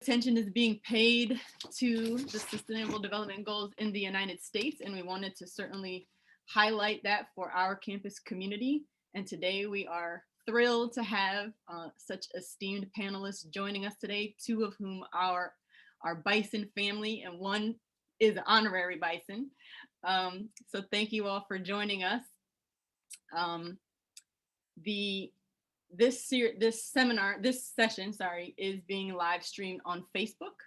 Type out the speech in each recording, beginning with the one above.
Attention is being paid to the Sustainable Development Goals in the United States, and we wanted to certainly highlight that for our campus community. And today we are thrilled to have such esteemed panelists joining us today, two of whom are our Bison family, and one is an honorary Bison. So thank you all for joining us. This session, is being live streamed on Facebook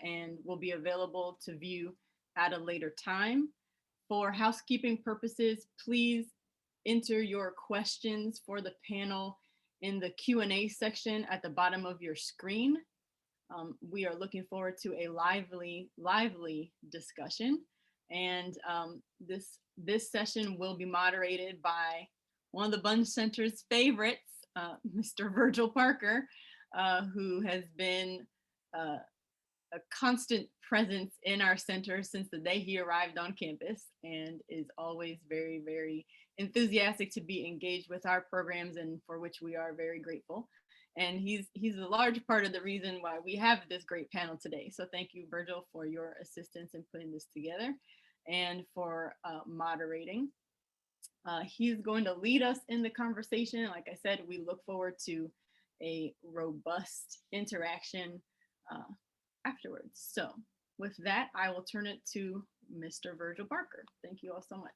and will be available to view at a later time. For housekeeping purposes, please enter your questions for the panel in the Q&A section at the bottom of your screen. We are looking forward to a lively discussion. And this session will be moderated by one of the Bunche Center's favorites, Mr. Virgil Parker, who has been a constant presence in our center since the day he arrived on campus, and is always very, very enthusiastic to be engaged with our programs, and for which we are very grateful. And he's a large part of the reason why we have this great panel today. So thank you, Virgil, for your assistance in putting this together and for moderating. He's going to lead us in the conversation. Like I said, we look forward to a robust interaction afterwards. So with that, I will turn it to Mr. Virgil Parker. Thank you all so much.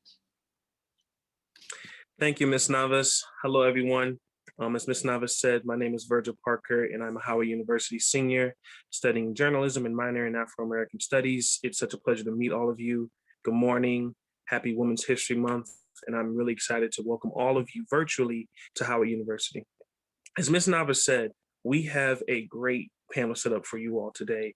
Thank you, Ms. Navas. Hello, everyone. As Ms. Navas said, my name is Virgil Parker, and I'm a Howard University senior studying journalism and minor in Afro-American studies. It's such a pleasure to meet all of you. Good morning. Happy Women's History Month. And I'm really excited to welcome all of you virtually to Howard University. As Ms. Navas said, we have a great panel set up for you all today.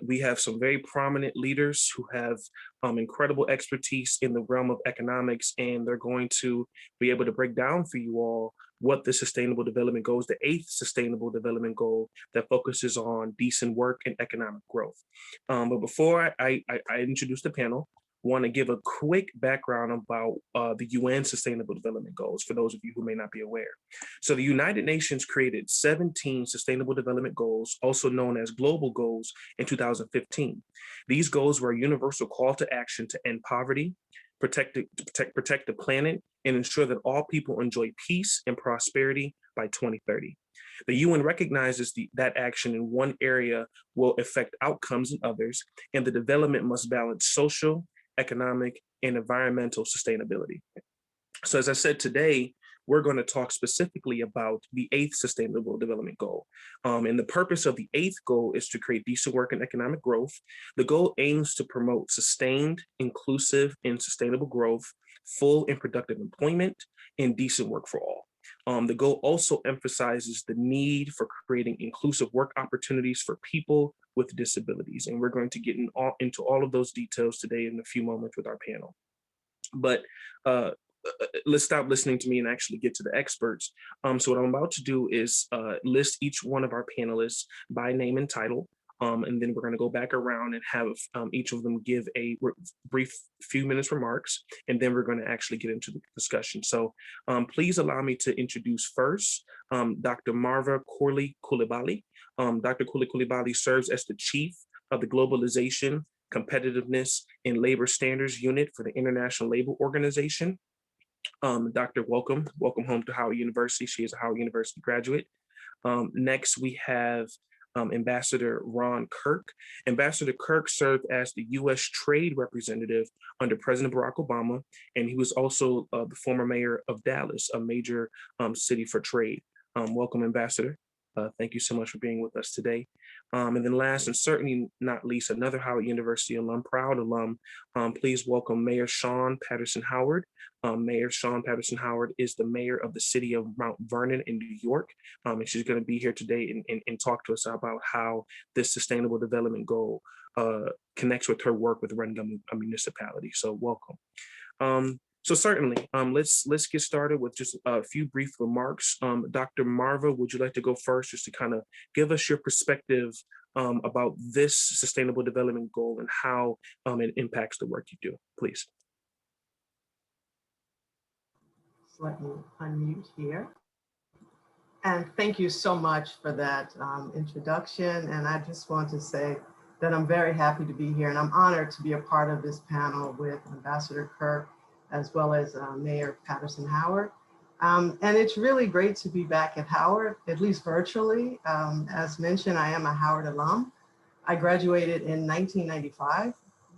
We have some very prominent leaders who have incredible expertise in the realm of economics, and they're going to be able to break down for you all what the Sustainable Development Goals, the 8th Sustainable Development Goal that focuses on decent work and economic growth. But before I introduce the panel, want to give a quick background about the UN Sustainable Development Goals for those of you who may not be aware. So the United Nations created 17 Sustainable Development Goals, also known as Global Goals, in 2015. These goals were a universal call to action to end poverty, protect the planet, and ensure that all people enjoy peace and prosperity by 2030. The UN recognizes that action in one area will affect outcomes in others, and the development must balance social, economic, and environmental sustainability. So as I said, today, we're going to talk specifically about the 8th Sustainable Development Goal. And the purpose of the 8th goal is to create decent work and economic growth. The goal aims to promote sustained, inclusive, and sustainable growth, full and productive employment, and decent work for all. The goal also emphasizes the need for creating inclusive work opportunities for people with disabilities. And we're going to get into all of those details today in a few moments with our panel. But let's stop listening to me and actually get to the experts. So what I'm about to do is list each one of our panelists by name and title. And then we're going to go back around and have each of them give a brief few minutes remarks, and then we're going to actually get into the discussion. So please allow me to introduce first Dr. Marva Corley-Coulibaly. Dr. Corley-Coulibaly serves as the Chief of the Globalization, Competitiveness, and Labor Standards Unit for the International Labor Organization. Dr. Welcome home to Howard University. She is a Howard University graduate. Next, we have Ambassador Ron Kirk. Ambassador Kirk served as the U.S. Trade Representative under President Barack Obama, and he was also the former mayor of Dallas, a major city for trade. Welcome, Ambassador. Thank you so much for being with us today. And then last and certainly not least, another Howard University alum, proud alum, please welcome Mayor Shawyn Patterson-Howard. Mayor Shawyn Patterson-Howard is the mayor of the city of Mount Vernon in New York. And she's going to be here today and talk to us about how this sustainable development goal connects with her work with Vernon municipality. So welcome. So certainly, let's get started with just a few brief remarks. Dr. Marva, would you like to go first just to kind of give us your perspective about this sustainable development goal and how it impacts the work you do, please? Let me unmute here. And thank you so much for that introduction. And I just want to say that I'm very happy to be here and I'm honored to be a part of this panel with Ambassador Kirk, as well as Mayor Patterson-Howard. And it's really great to be back at Howard, at least virtually. As mentioned, I am a Howard alum. I graduated in 1995, a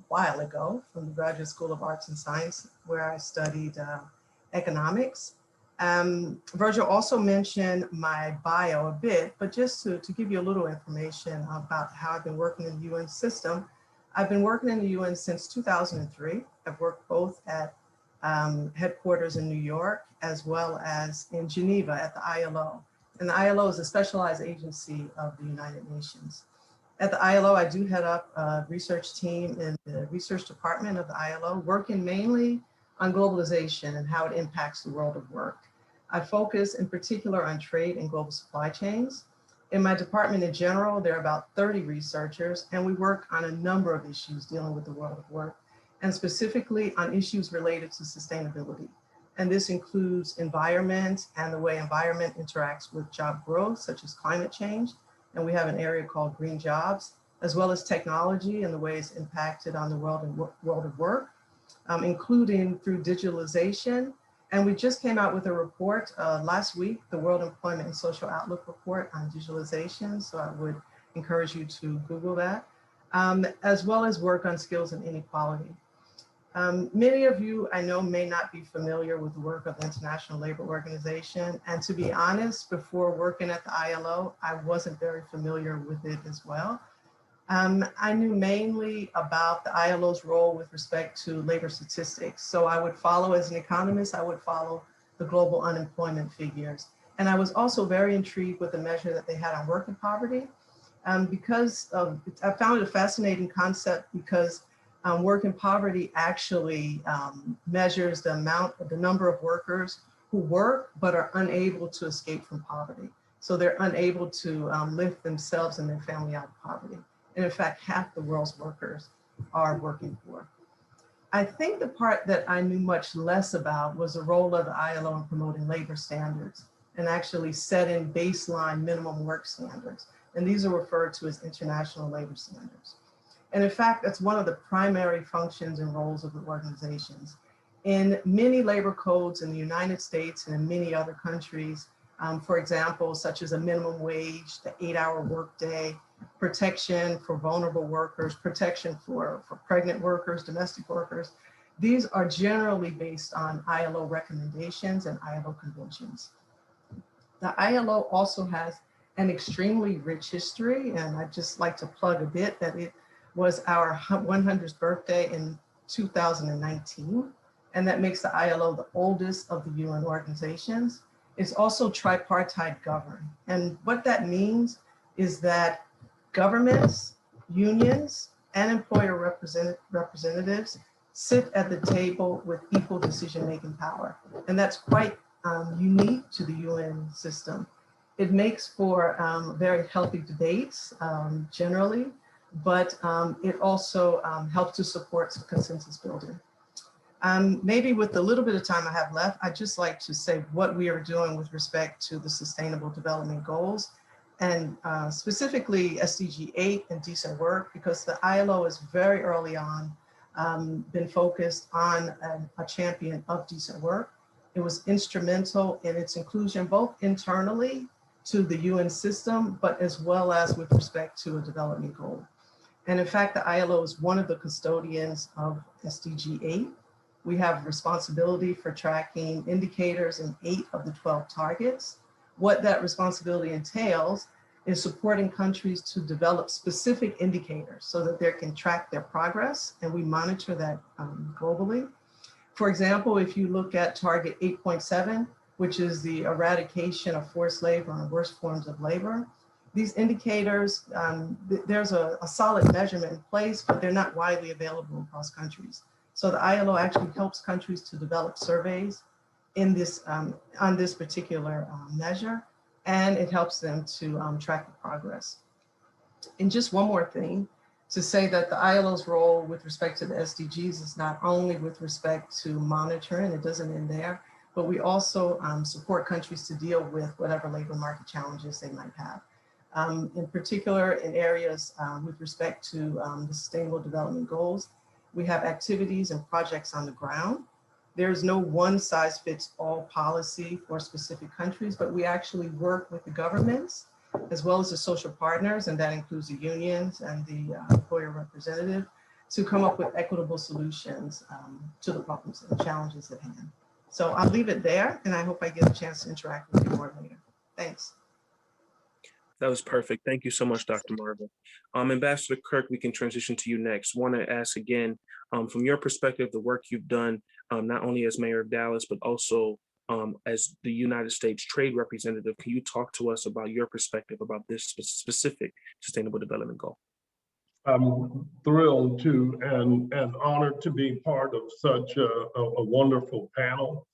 while ago, from the Graduate School of Arts and Science, where I studied economics. Virgil also mentioned my bio a bit, but just to give you a little information about how I've been working in the UN system. I've been working in the UN since 2003. I've worked both at headquarters in New York, as well as in Geneva at the ILO. And the ILO is a specialized agency of the United Nations. At the ILO, I do head up a research team in the research department of the ILO, working mainly on globalization and how it impacts the world of work. I focus in particular on trade and global supply chains. In my department in general, there are about 30 researchers, and we work on a number of issues dealing with the world of work, and specifically on issues related to sustainability. And this includes environment and the way environment interacts with job growth, such as climate change. And we have an area called green jobs, as well as technology and the way it's impacted on the world of work, including through digitalization. And we just came out with a report last week, the World Employment and Social Outlook report on digitalization. So I would encourage you to Google that, as well as work on skills and inequality. Many of you I know may not be familiar with the work of the International Labor Organization. And to be honest, before working at the ILO, I wasn't very familiar with it as well. I knew mainly about the ILO's role with respect to labor statistics. So I would follow, as an economist, I would follow the global unemployment figures. And I was also very intrigued with the measure that they had on working poverty, because I found it a fascinating concept because working poverty actually measures the number of workers who work but are unable to escape from poverty. So they're unable to lift themselves and their family out of poverty. And in fact, half the world's workers are working poor. I think the part that I knew much less about was the role of the ILO in promoting labor standards and actually setting baseline minimum work standards. And these are referred to as international labor standards. And in fact, that's one of the primary functions and roles of the organizations. In many labor codes in the United States and in many other countries, for example, such as a minimum wage, the 8-hour workday, protection for vulnerable workers, protection for pregnant workers, domestic workers. These are generally based on ILO recommendations and ILO conventions. The ILO also has an extremely rich history, and I'd just like to plug a bit that it was our 100th birthday in 2019, and that makes the ILO the oldest of the UN organizations. It's also tripartite governed, and what that means is that governments, unions, and employer representatives sit at the table with equal decision-making power. And that's quite unique to the UN system. It makes for very healthy debates generally, but it also helps to support consensus building. Maybe with the little bit of time I have left, I'd just like to say what we are doing with respect to the Sustainable Development Goals, and specifically SDG 8 and decent work, because the ILO is very early on been focused on a champion of decent work. It was instrumental in its inclusion, both internally to the UN system, but as well as with respect to a development goal. And in fact, the ILO is one of the custodians of SDG 8. We have responsibility for tracking indicators in 8 of the 12 targets. What that responsibility entails is supporting countries to develop specific indicators so that they can track their progress, and we monitor that globally. For example, if you look at target 8.7, which is the eradication of forced labor and worst forms of labor, these indicators, there's a solid measurement in place, but they're not widely available across countries. So the ILO actually helps countries to develop surveys in this, on this particular measure, and it helps them to track the progress. And just one more thing, to say that the ILO's role with respect to the SDGs is not only with respect to monitoring, it doesn't end there, but we also support countries to deal with whatever labor market challenges they might have. In particular, in areas with respect to the Sustainable Development Goals, we have activities and projects on the ground. There's no one-size-fits-all policy for specific countries, but we actually work with the governments as well as the social partners, and that includes the unions and the employer representative, to come up with equitable solutions to the problems and challenges at hand. So I'll leave it there, and I hope I get a chance to interact with you more later. Thanks. That was perfect. Thank you so much, Dr. Marva. Ambassador Kirk, we can transition to you next. Want to ask again, from your perspective, the work you've done, not only as mayor of Dallas, but also as the United States Trade Representative. Can you talk to us about your perspective about this specific Sustainable Development Goal? I'm thrilled to and honored to be part of such a wonderful panel,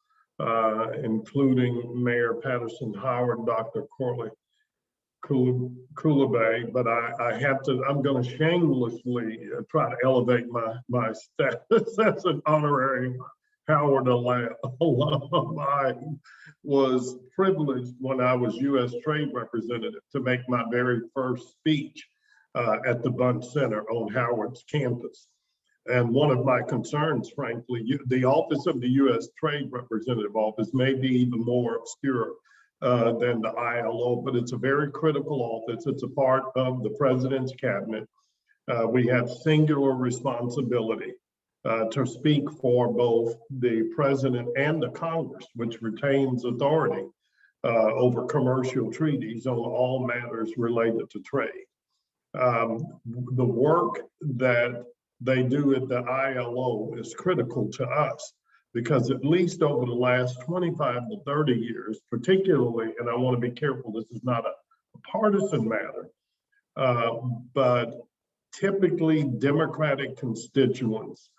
including Mayor Patterson-Howard, Dr. Corley-Coulibaly, but I'm going to shamelessly try to elevate my status as an honorary Howard alum. I was privileged when I was U.S. Trade Representative to make my very first speech at the Bunche Center on Howard's campus. And one of my concerns, frankly, the office of the U.S. Trade Representative office may be even more obscure than the ILO, but it's a very critical office. It's a part of the president's cabinet. We have singular responsibility to speak for both the president and the Congress, which retains authority over commercial treaties on all matters related to trade. The work that they do at the ILO is critical to us, because at least over the last 25 to 30 years, particularly, and I want to be careful, this is not a partisan matter, but typically Democratic constituents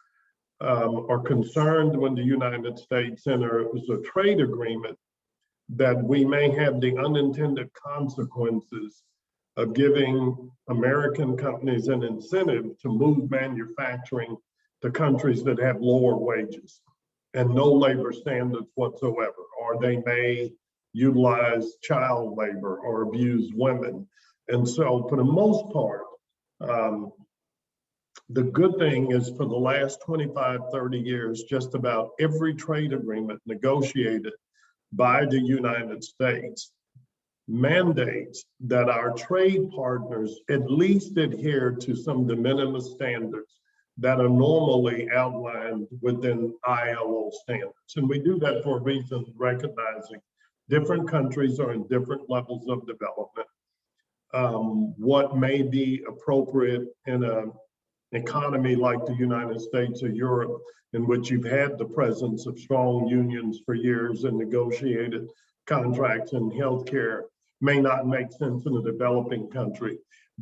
are concerned when the United States enters a trade agreement that we may have the unintended consequences of giving American companies an incentive to move manufacturing to countries that have lower wages and no labor standards whatsoever, or they may utilize child labor or abuse women. And so for the most part, the good thing is for the last 25, 30 years, just about every trade agreement negotiated by the United States mandates that our trade partners at least adhere to some de minimis standards that are normally outlined within ILO standards. And we do that for a reason, recognizing different countries are in different levels of development. What may be appropriate in an economy like the United States or Europe, in which you've had the presence of strong unions for years and negotiated contracts in healthcare, may not make sense in a developing country,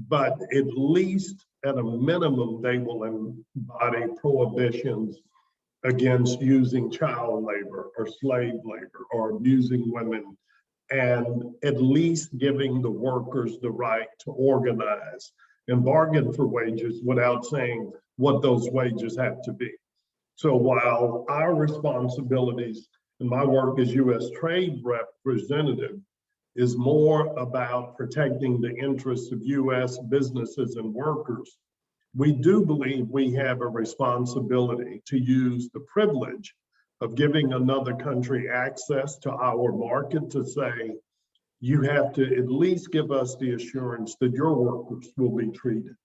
but at least at a minimum, they will embody prohibitions against using child labor or slave labor or abusing women, and at least giving the workers the right to organize and bargain for wages without saying what those wages have to be. So while our responsibilities and my work as U.S. Trade Representative is more about protecting the interests of U.S. businesses and workers, we do believe we have a responsibility to use the privilege of giving another country access to our market to say, you have to at least give us the assurance that your workers will be treated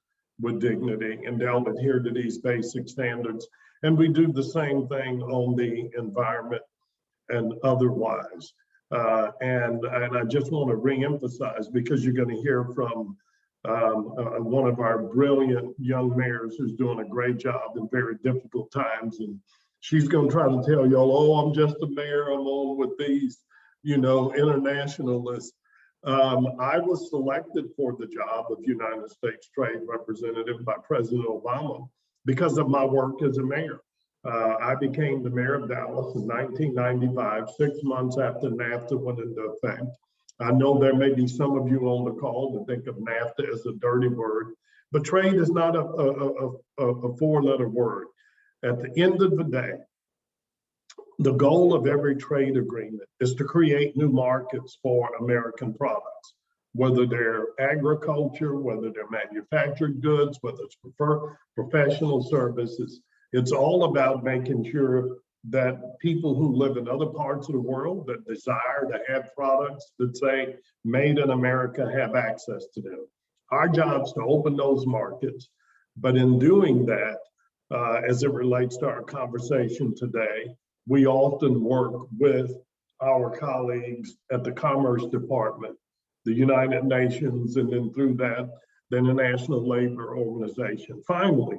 with dignity and they'll adhere to these basic standards. And we do the same thing on the environment and otherwise. And I just want to reemphasize, because you're going to hear from one of our brilliant young mayors who's doing a great job in very difficult times. And she's going to try to tell y'all, oh, I'm just a mayor, I'm on with these, internationalists. I was selected for the job of United States Trade Representative by President Obama because of my work as a mayor. I became the mayor of Dallas in 1995, 6 months after NAFTA went into effect. I know there may be some of you on the call that think of NAFTA as a dirty word, but trade is not a four-letter word. At the end of the day, The goal of every trade agreement is to create new markets for American products, whether they're agriculture, whether they're manufactured goods, whether it's professional services. It's all about making sure that people who live in other parts of the world that desire to have products that say made in America have access to them. Our job is to open those markets, but in doing that, as it relates to our conversation today, we often work with our colleagues at the Commerce Department, the United Nations, and then through that, the International Labor Organization. Finally,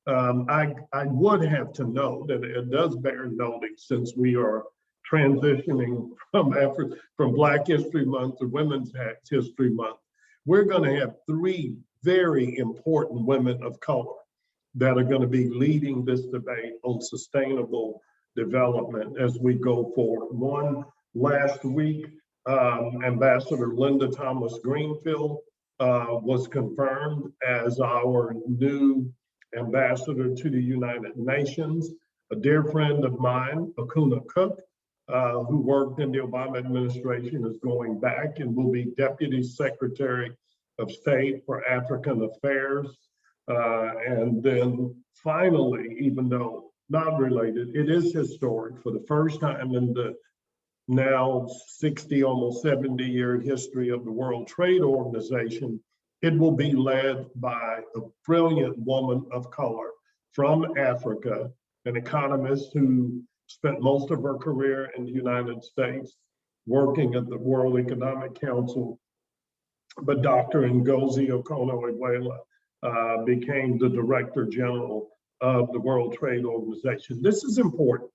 I would have to note, and it does bear noting since we are transitioning from Black History Month to Women's History Month, we're going to have 3 very important women of color that are going to be leading this debate on sustainable development as we go forward. One, last week, Ambassador Linda Thomas Greenfield was confirmed as our new ambassador to the United Nations. A dear friend of mine, Akuna Cook, who worked in the Obama administration, is going back and will be Deputy Secretary of State for African Affairs. And then finally, even though not related, it is historic. For the first time in the now 60, almost 70-year history of the World Trade Organization, it will be led by a brilliant woman of color from Africa, an economist who spent most of her career in the United States working at the World Economic Council. But Dr. Ngozi Okonjo-Iweala became the Director General of the World Trade Organization. This is important,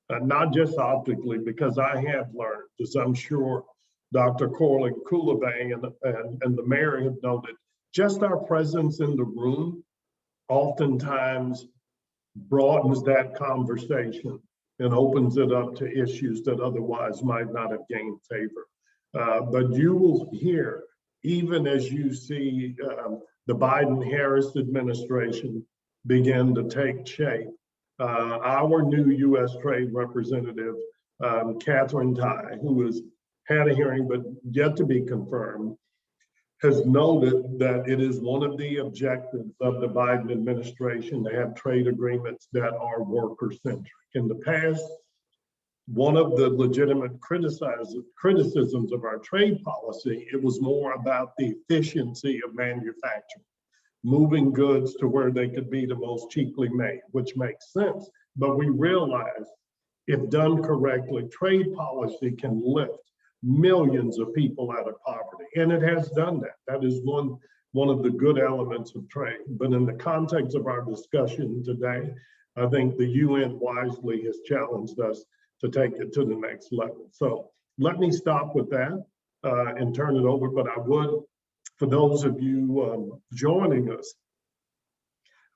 not just optically, because I have learned, as I'm sure Dr. Corley-Coulibaly and the mayor have noted, just our presence in the room oftentimes broadens that conversation and opens it up to issues that otherwise might not have gained favor. But you will hear, even as you see the Biden-Harris administration begin to take shape, our new U.S. Trade Representative, Catherine Tai, who has had a hearing but yet to be confirmed, has noted that it is one of the objectives of the Biden administration to have trade agreements that are worker-centric. In the past, one of the legitimate criticisms of our trade policy, it was more about the efficiency of manufacturing, moving goods to where they could be the most cheaply made, which makes sense. But we realize if done correctly, trade policy can lift millions of people out of poverty. And it has done that. That is one of the good elements of trade. But in the context of our discussion today, I think the UN wisely has challenged us to take it to the next level. So let me stop with that and turn it over. But I would, for those of you joining us,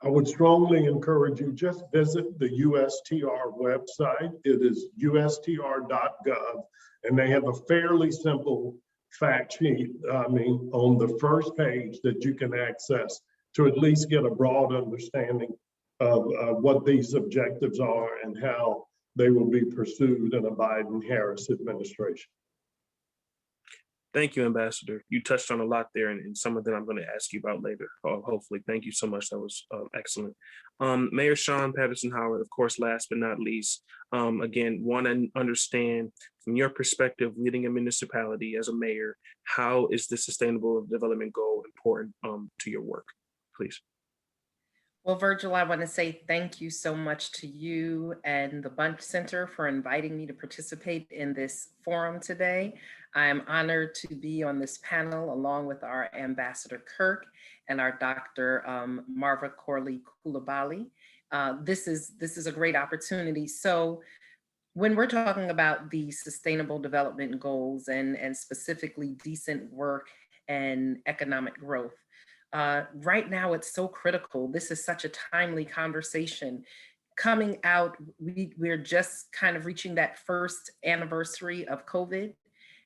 I would strongly encourage you, just visit the USTR website. It is ustr.gov, and they have a fairly simple fact sheet, on the first page that you can access to at least get a broad understanding of what these objectives are and how they will be pursued in a Biden-Harris administration. Thank you, Ambassador. You touched on a lot there, and some of them I'm going to ask you about later, hopefully. Thank you so much. That was excellent. Mayor Shawyn Patterson-Howard, of course, last but not least, again, want to understand from your perspective, leading a municipality as a mayor, how is the Sustainable Development Goal important to your work? Please. Well, Virgil, I want to say thank you so much to you and the Bunche Center for inviting me to participate in this forum today. I am honored to be on this panel along with our Ambassador Kirk and our Dr. Marva Corley-Coulibaly. This is a great opportunity. So when we're talking about the Sustainable Development Goals and specifically decent work and economic growth, right now, it's so critical. This is such a timely conversation. Coming out, we're just kind of reaching that first anniversary of COVID.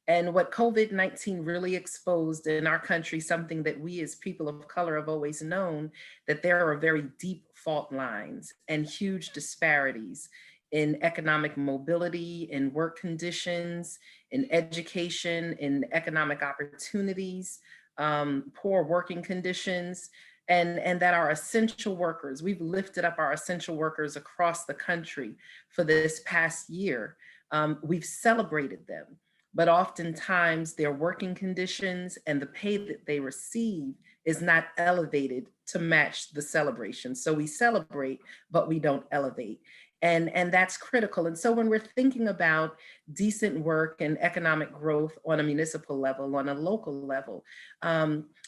And what COVID-19 really exposed in our country, something that we as people of color have always known, that there are very deep fault lines and huge disparities in economic mobility, in work conditions, in education, in economic opportunities, poor working conditions, and that our essential workers, we've lifted up our essential workers across the country for this past year. We've celebrated them, but oftentimes their working conditions and the pay that they receive is not elevated to match the celebration. So we celebrate, but we don't elevate. And that's critical. And so when we're thinking about decent work and economic growth on a municipal level, on a local level,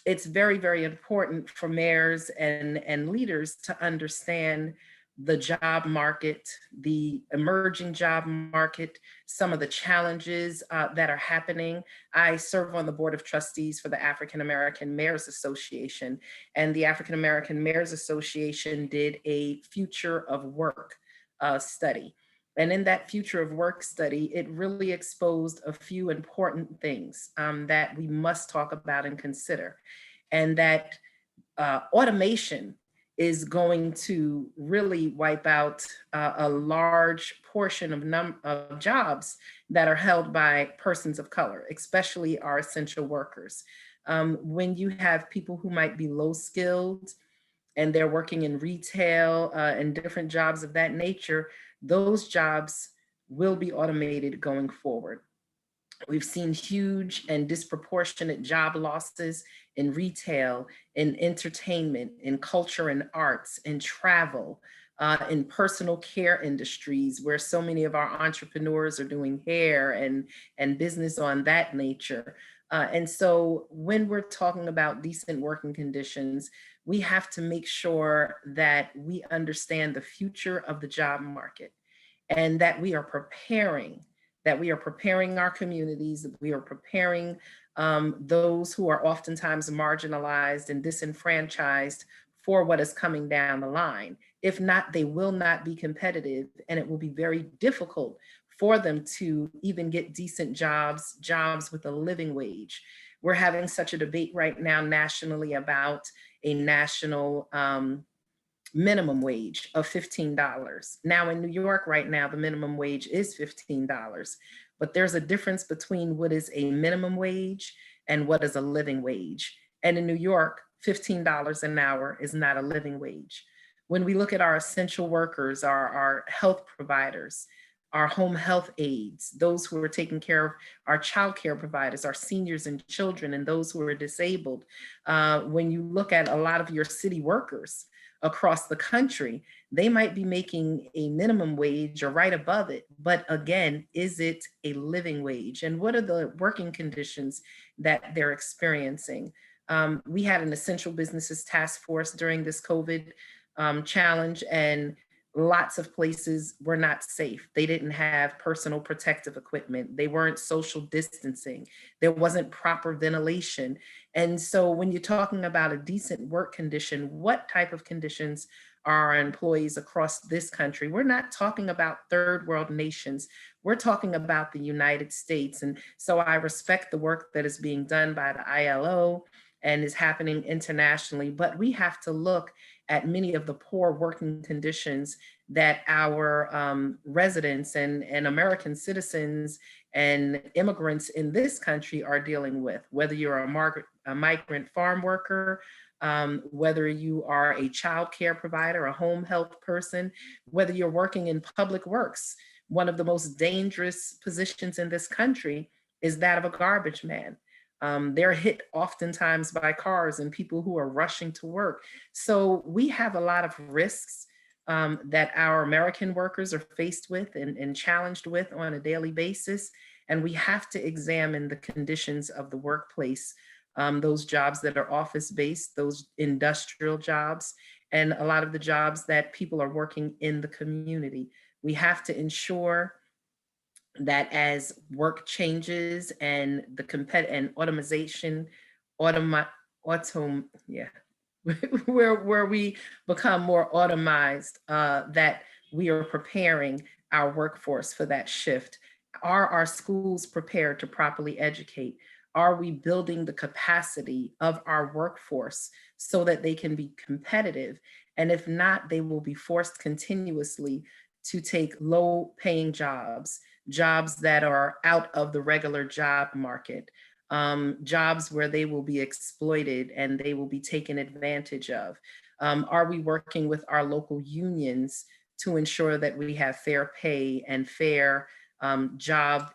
it's very, very important for mayors and leaders to understand the job market, the emerging job market, some of the challenges that are happening. I serve on the board of trustees for the African American Mayors Association, and the African American Mayors Association did a future of work study. And in that future of work study, it really exposed a few important things that we must talk about and consider. And that automation is going to really wipe out a large portion of jobs that are held by persons of color, especially our essential workers. When you have people who might be low skilled and they're working in retail and different jobs of that nature, those jobs will be automated going forward. We've seen huge and disproportionate job losses in retail, in entertainment, in culture and arts, in travel, in personal care industries, where so many of our entrepreneurs are doing hair and business on that nature. And so when we're talking about decent working conditions, we have to make sure that we understand the future of the job market and that we are preparing our communities, that we are preparing those who are oftentimes marginalized and disenfranchised for what is coming down the line. If not, they will not be competitive, and it will be very difficult for them to even get decent jobs with a living wage. We're having such a debate right now nationally about a national minimum wage of $15. Now in New York right now, the minimum wage is $15, but there's a difference between what is a minimum wage and what is a living wage. And in New York, $15 an hour is not a living wage. When we look at our essential workers, our health providers, our home health aides, those who are taking care of our child care providers, our seniors and children, and those who are disabled, when you look at a lot of your city workers across the country, they might be making a minimum wage or right above it. But again, is it a living wage? And what are the working conditions that they're experiencing? We had an essential businesses task force during this COVID challenge, and lots of places were not safe. They didn't have personal protective equipment. They weren't social distancing. There wasn't proper ventilation. And so when you're talking about a decent work condition, what type of conditions are our employees across this country? We're not talking about third world nations. We're talking about the United States. And so I respect the work that is being done by the ILO and is happening internationally, but we have to look at many of the poor working conditions that our residents and American citizens and immigrants in this country are dealing with, whether you're a migrant farm worker, whether you are a child care provider, a home health person, whether you're working in public works. One of the most dangerous positions in this country is that of a garbage man. They're hit oftentimes by cars and people who are rushing to work. So we have a lot of risks that our American workers are faced with and challenged with on a daily basis. And we have to examine the conditions of the workplace, those jobs that are office-based, those industrial jobs, and a lot of the jobs that people are working in the community. We have to ensure that as work changes and automation, where we become more automized, that we are preparing our workforce for that shift. Are our schools prepared to properly educate? Are we building the capacity of our workforce so that they can be competitive? And if not, they will be forced continuously to take low-paying jobs, jobs that are out of the regular job market, jobs where they will be exploited and they will be taken advantage of? Are we working with our local unions to ensure that we have fair pay and fair job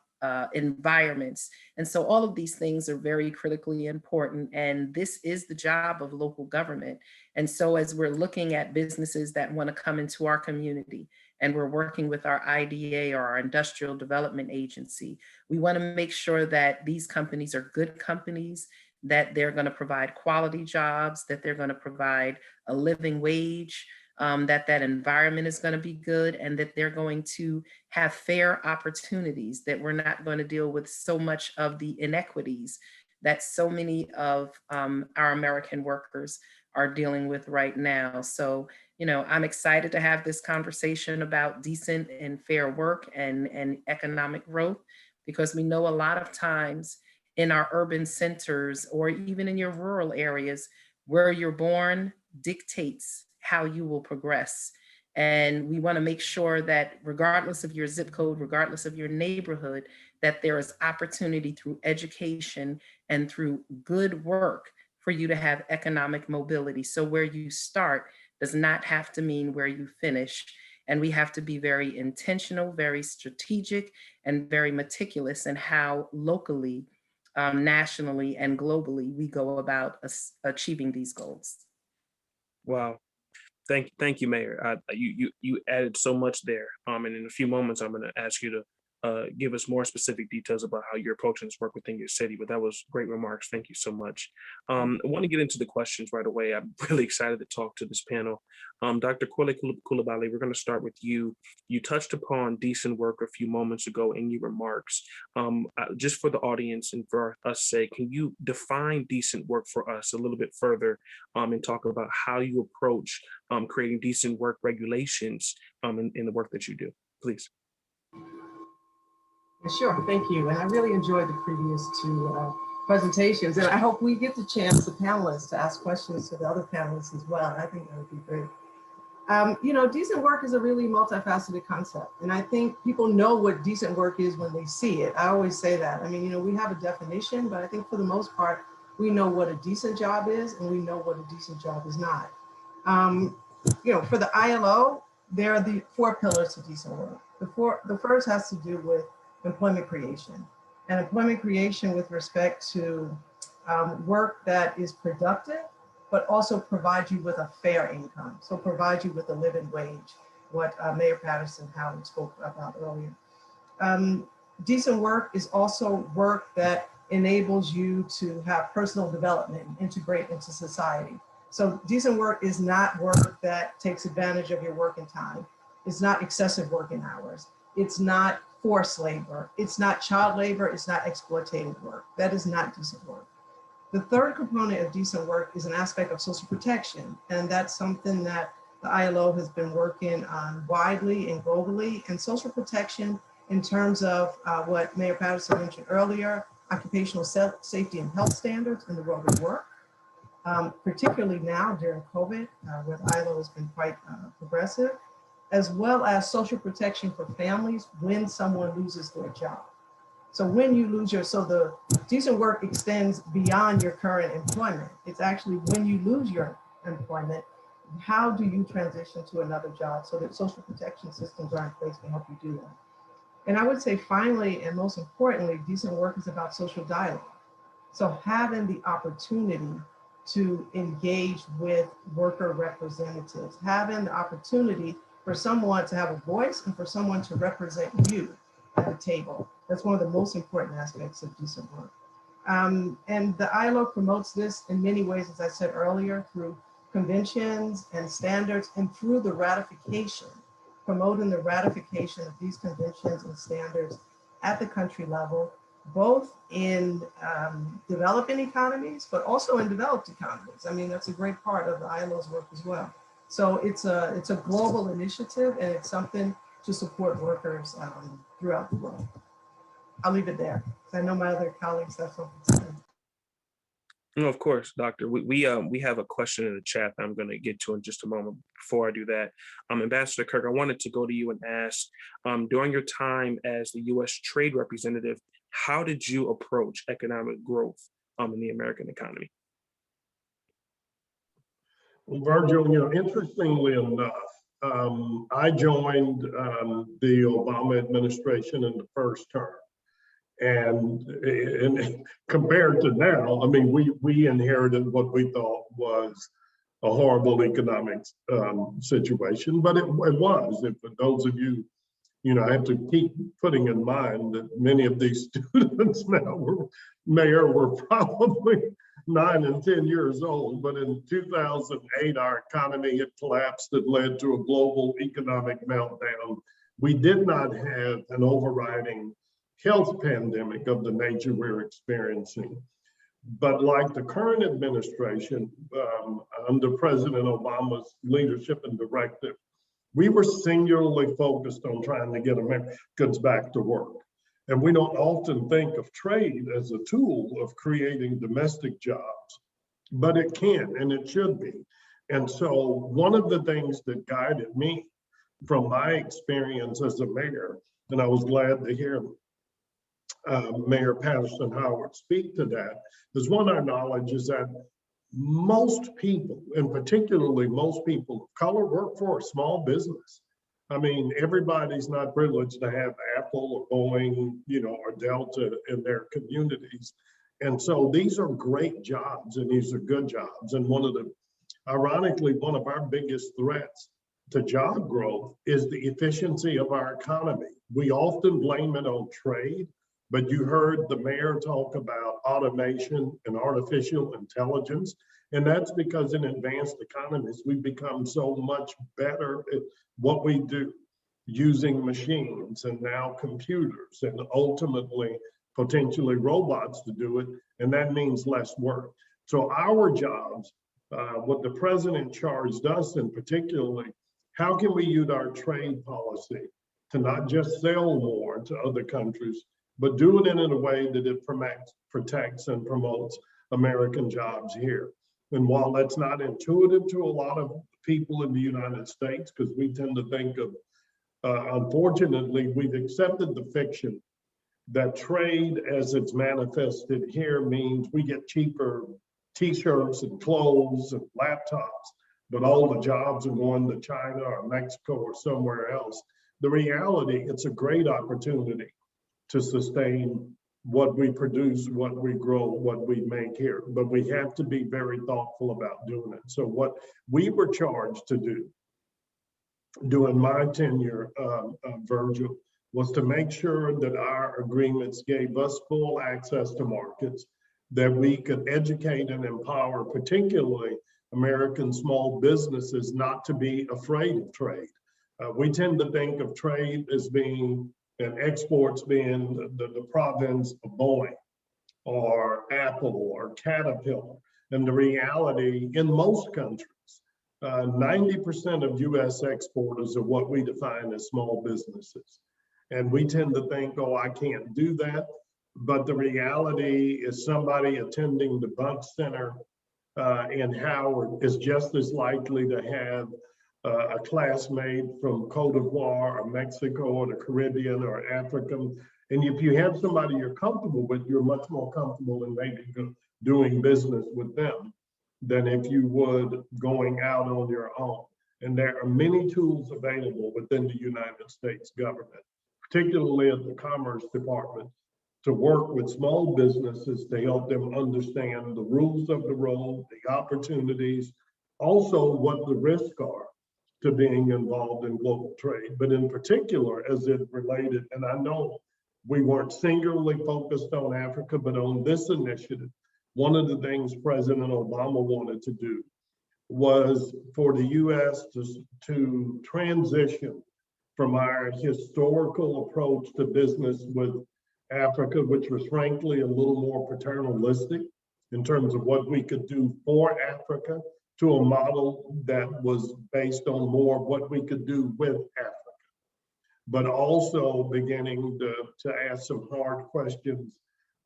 environments? And so all of these things are very critically important, and this is the job of local government. And so as we're looking at businesses that want to come into our community, and we're working with our IDA or our industrial development agency, we want to make sure that these companies are good companies, that they're going to provide quality jobs, that they're going to provide a living wage, that that environment is going to be good, and that they're going to have fair opportunities, that we're not going to deal with so much of the inequities that so many of our American workers are dealing with right now. So, you know, I'm excited to have this conversation about decent and fair work and economic growth, because we know a lot of times in our urban centers or even in your rural areas, where you're born dictates how you will progress. And we want to make sure that regardless of your zip code, regardless of your neighborhood, that there is opportunity through education and through good work for you to have economic mobility. So where you start does not have to mean where you finish. And we have to be very intentional, very strategic, and very meticulous in how locally, nationally, and globally we go about achieving these goals. Wow. Thank you, Mayor. You added so much there. And in a few moments, I'm going to ask you to give us more specific details about how you're approaching this work within your city. But that was great remarks. Thank you so much. I want to get into the questions right away. I'm really excited to talk to this panel. Dr. Corley-Coulibaly, we're going to start with you. You touched upon decent work a few moments ago in your remarks. Just for the audience and for us sake, can you define decent work for us a little bit further and talk about how you approach creating decent work regulations in the work that you do, please? Sure, thank you. And I really enjoyed the previous two presentations. And I hope we get the chance, the panelists, to ask questions to the other panelists as well. I think that would be great. You know, decent work is a really multifaceted concept. And I think people know what decent work is when they see it. I always say that. I mean, you know, we have a definition, but I think for the most part, we know what a decent job is and we know what a decent job is not. You know, for the ILO, there are the 4 pillars to decent work. The first has to do with employment creation, and employment creation with respect to work that is productive, but also provide you with a fair income. So provide you with a living wage, what Mayor Patterson-Howard spoke about earlier. Decent work is also work that enables you to have personal development and integrate into society. So decent work is not work that takes advantage of your working time. It's not excessive working hours. It's not forced labor. It's not child labor. It's not exploitative work. That is not decent work. The third component of decent work is an aspect of social protection. And that's something that the ILO has been working on widely and globally. And social protection in terms of what Mayor Patterson mentioned earlier, occupational safety and health standards in the world of work, particularly now during COVID, where the ILO has been quite progressive, as well as social protection for families when someone loses their job. So when you lose so the decent work extends beyond your current employment. It's actually when you lose your employment, how do you transition to another job so that social protection systems are in place to help you do that? And I would say finally, and most importantly, decent work is about social dialogue. So having the opportunity to engage with worker representatives, having the opportunity for someone to have a voice and for someone to represent you at the table. That's one of the most important aspects of decent work. And the ILO promotes this in many ways, as I said earlier, through conventions and standards and through the ratification, promoting the ratification of these conventions and standards at the country level, both in developing economies, but also in developed economies. I mean, that's a great part of the ILO's work as well. So it's a global initiative, and it's something to support workers throughout the world. I'll leave it there, because I know my other colleagues have something to say. No, of course, Doctor. We have a question in the chat that I'm going to get to in just a moment. Before I do that, Ambassador Kirk, I wanted to go to you and ask, during your time as the U.S. Trade Representative, how did you approach economic growth in the American economy? Well, Virgil, interestingly enough, I joined the Obama administration in the first term. And compared to now, I mean, we inherited what we thought was a horrible economic situation, but it was. And for those of you, I have to keep putting in mind that many of these students now were probably 9 and 10 years old, but in 2008, our economy had collapsed and led to a global economic meltdown. We did not have an overriding health pandemic of the nature we're experiencing. But like the current administration, under President Obama's leadership and directive, we were singularly focused on trying to get Americans back to work. And we don't often think of trade as a tool of creating domestic jobs, but it can and it should be. And so one of the things that guided me from my experience as a mayor, and I was glad to hear Mayor Patterson-Howard speak to that, is one, our knowledge is that most people, and particularly most people of color, work for a small business. I mean, everybody's not privileged to have Apple or Boeing, or Delta in their communities. And so these are great jobs and these are good jobs. And ironically, one of our biggest threats to job growth is the efficiency of our economy. We often blame it on trade, but you heard the mayor talk about automation and artificial intelligence. And that's because in advanced economies, we've become so much better at what we do using machines and now computers and ultimately potentially robots to do it. And that means less work. So our jobs, what the president charged us in particularly, how can we use our trade policy to not just sell more to other countries, but do it in a way that it protects and promotes American jobs here. And while that's not intuitive to a lot of people in the United States, because we tend to think of, unfortunately, we've accepted the fiction that trade as it's manifested here means we get cheaper t-shirts and clothes and laptops, but all the jobs are going to China or Mexico or somewhere else. The reality, it's a great opportunity to sustain what we produce, what we grow, what we make here. But we have to be very thoughtful about doing it. So what we were charged to do during my tenure, Virgil, was to make sure that our agreements gave us full access to markets, that we could educate and empower, particularly American small businesses, not to be afraid of trade. We tend to think of trade as being, and exports being the province of Boeing or Apple or Caterpillar. And the reality in most countries, 90% of US exporters are what we define as small businesses. And we tend to think, oh, I can't do that. But the reality is somebody attending the Bunche Center in Howard is just as likely to have a classmate from Cote d'Ivoire or Mexico or the Caribbean or African. And if you have somebody you're comfortable with, you're much more comfortable in maybe doing business with them than if you would going out on your own. And there are many tools available within the United States government, particularly at the Commerce Department, to work with small businesses to help them understand the rules of the road, the opportunities, also what the risks are to being involved in global trade, but in particular as it related, and I know we weren't singularly focused on Africa, but on this initiative, one of the things President Obama wanted to do was for the US to transition from our historical approach to business with Africa, which was frankly a little more paternalistic in terms of what we could do for Africa, to a model that was based on more what we could do with Africa, but also beginning to ask some hard questions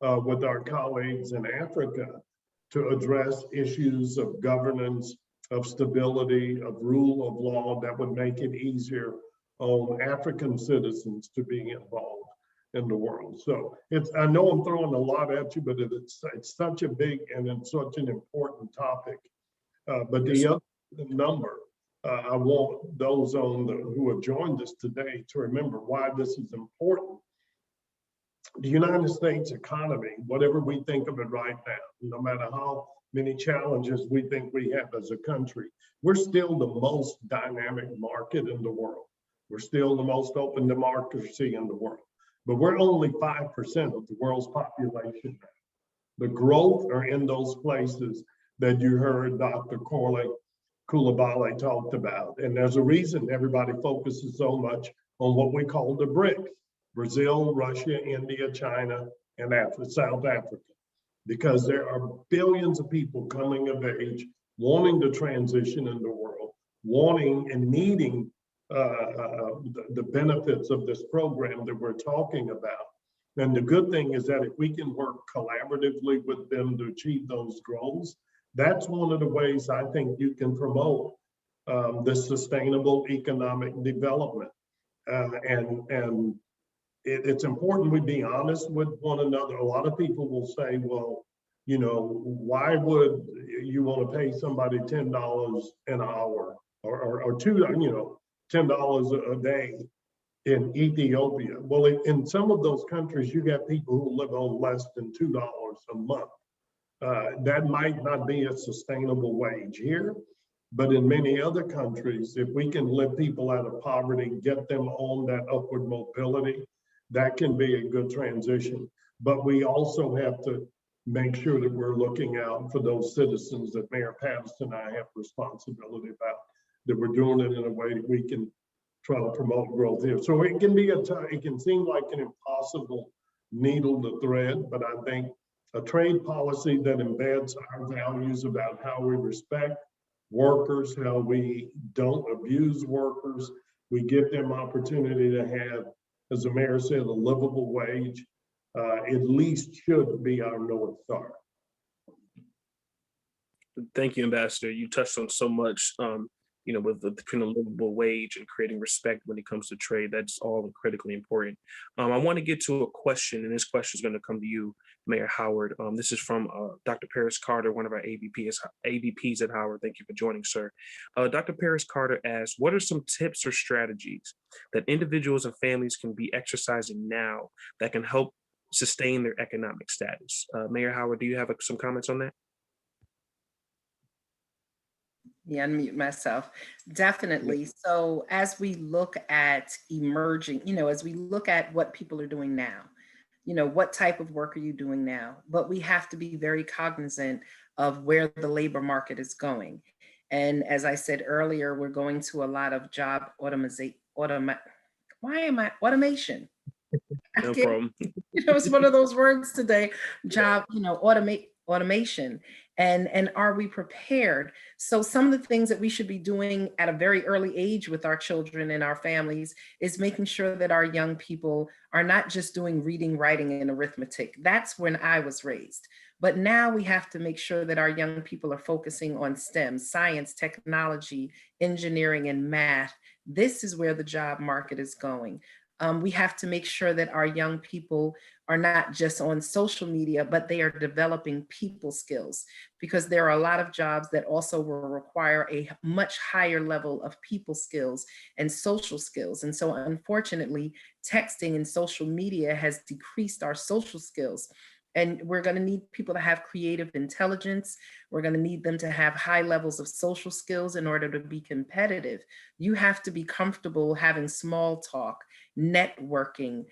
with our colleagues in Africa to address issues of governance, of stability, of rule of law that would make it easier on African citizens to be involved in the world. So I know I'm throwing a lot at you, but it's such a big and it's such an important topic. But the other number, I want those who have joined us today to remember why this is important. The United States economy, whatever we think of it right now, no matter how many challenges we think we have as a country, we're still the most dynamic market in the world. We're still the most open democracy in the world, but we're only 5% of the world's population. The growth are in those places that you heard Dr. Corley-Coulibaly talked about. And there's a reason everybody focuses so much on what we call the BRICS: Brazil, Russia, India, China, and South Africa, because there are billions of people coming of age, wanting to transition in the world, wanting and needing the benefits of this program that we're talking about. And the good thing is that if we can work collaboratively with them to achieve those goals, that's one of the ways I think you can promote this sustainable economic development. And it's important we be honest with one another. A lot of people will say, well, you know, why would you want to pay somebody $10 an hour or $10 a day in Ethiopia? Well, in some of those countries, you got people who live on less than $2 a month. That might not be a sustainable wage here, but in many other countries, if we can lift people out of poverty, get them on that upward mobility, that can be a good transition. But we also have to make sure that we're looking out for those citizens that Mayor Patterson and I have responsibility about, that we're doing it in a way that we can try to promote growth here. So it can be it can seem like an impossible needle to thread, but I think a trade policy that embeds our values about how we respect workers, how we don't abuse workers, we give them opportunity to have, as the mayor said, a livable wage, at least should be our North Star. Thank you, Ambassador. You touched on so much, with the livable wage and creating respect when it comes to trade. That's all critically important. I want to get to a question, and this question is going to come to you, Mayor Howard. This is from Dr. Paris Carter, one of our AVPs at Howard. Thank you for joining, sir. Dr. Paris Carter asks, what are some tips or strategies that individuals and families can be exercising now that can help sustain their economic status? Mayor Howard, do you have some comments on that? Yeah, unmute myself. Definitely. So as we look at emerging, as we look at what people are doing now, what type of work are you doing now? But we have to be very cognizant of where the labor market is going. And as I said earlier, we're going to a lot of job automation. No problem. It's one of those words today, job, automation. And are we prepared? So some of the things that we should be doing at a very early age with our children and our families is making sure that our young people are not just doing reading, writing, and arithmetic. That's when I was raised. But now we have to make sure that our young people are focusing on STEM, science, technology, engineering, and math. This is where the job market is going. We have to make sure that our young people are not just on social media, but they are developing people skills, because there are a lot of jobs that also will require a much higher level of people skills and social skills. And so unfortunately, texting and social media has decreased our social skills. And we're going to need people to have creative intelligence. We're going to need them to have high levels of social skills in order to be competitive. You have to be comfortable having small talk, networking,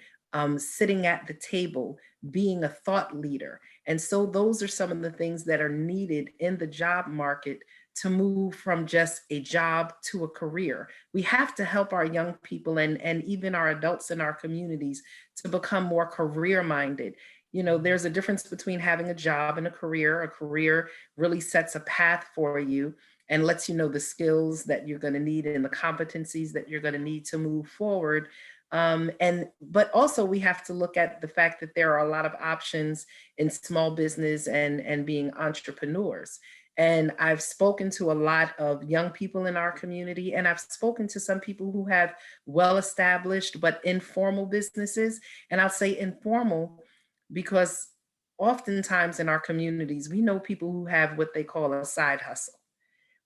sitting at the table, being a thought leader. And so those are some of the things that are needed in the job market to move from just a job to a career. We have to help our young people and even our adults in our communities to become more career-minded. There's a difference between having a job and a career. A career really sets a path for you and lets you know the skills that you're going to need and the competencies that you're going to need to move forward. But also we have to look at the fact that there are a lot of options in small business and being entrepreneurs. And I've spoken to a lot of young people in our community, and I've spoken to some people who have well-established but informal businesses. And I'll say informal because oftentimes in our communities, we know people who have what they call a side hustle.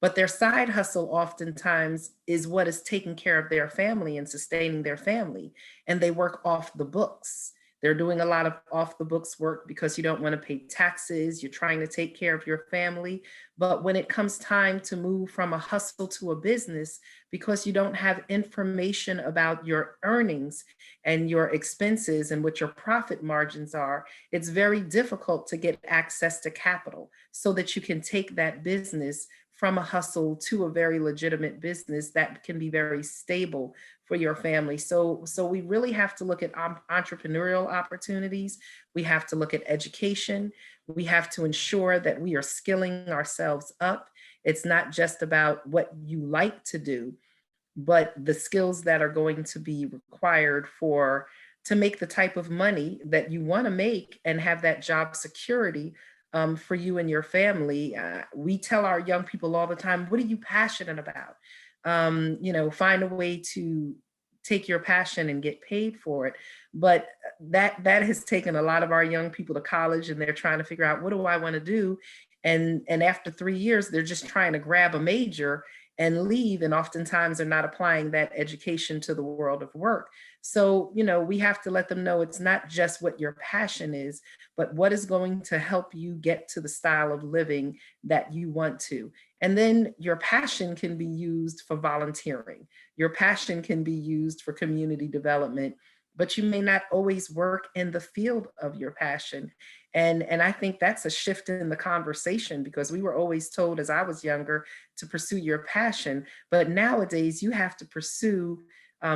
But their side hustle oftentimes is what is taking care of their family and sustaining their family. And they work off the books. They're doing a lot of off the books work because you don't want to pay taxes. You're trying to take care of your family. But when it comes time to move from a hustle to a business, because you don't have information about your earnings and your expenses and what your profit margins are, it's very difficult to get access to capital so that you can take that business from a hustle to a very legitimate business that can be very stable for your family. So we really have to look at entrepreneurial opportunities. We have to look at education. We have to ensure that we are skilling ourselves up. It's not just about what you like to do, but the skills that are going to be required to make the type of money that you want to make and have that job security for you and your family. We tell our young people all the time, what are you passionate about? Find a way to take your passion and get paid for it. But that has taken a lot of our young people to college, and they're trying to figure out, what do I want to do? And after 3 years, they're just trying to grab a major and leave. And oftentimes they're not applying that education to the world of work. So, we have to let them know it's not just what your passion is, but what is going to help you get to the style of living that you want to. And then your passion can be used for volunteering. Your passion can be used for community development, but you may not always work in the field of your passion. And I think that's a shift in the conversation, because we were always told as I was younger to pursue your passion. But nowadays you have to pursue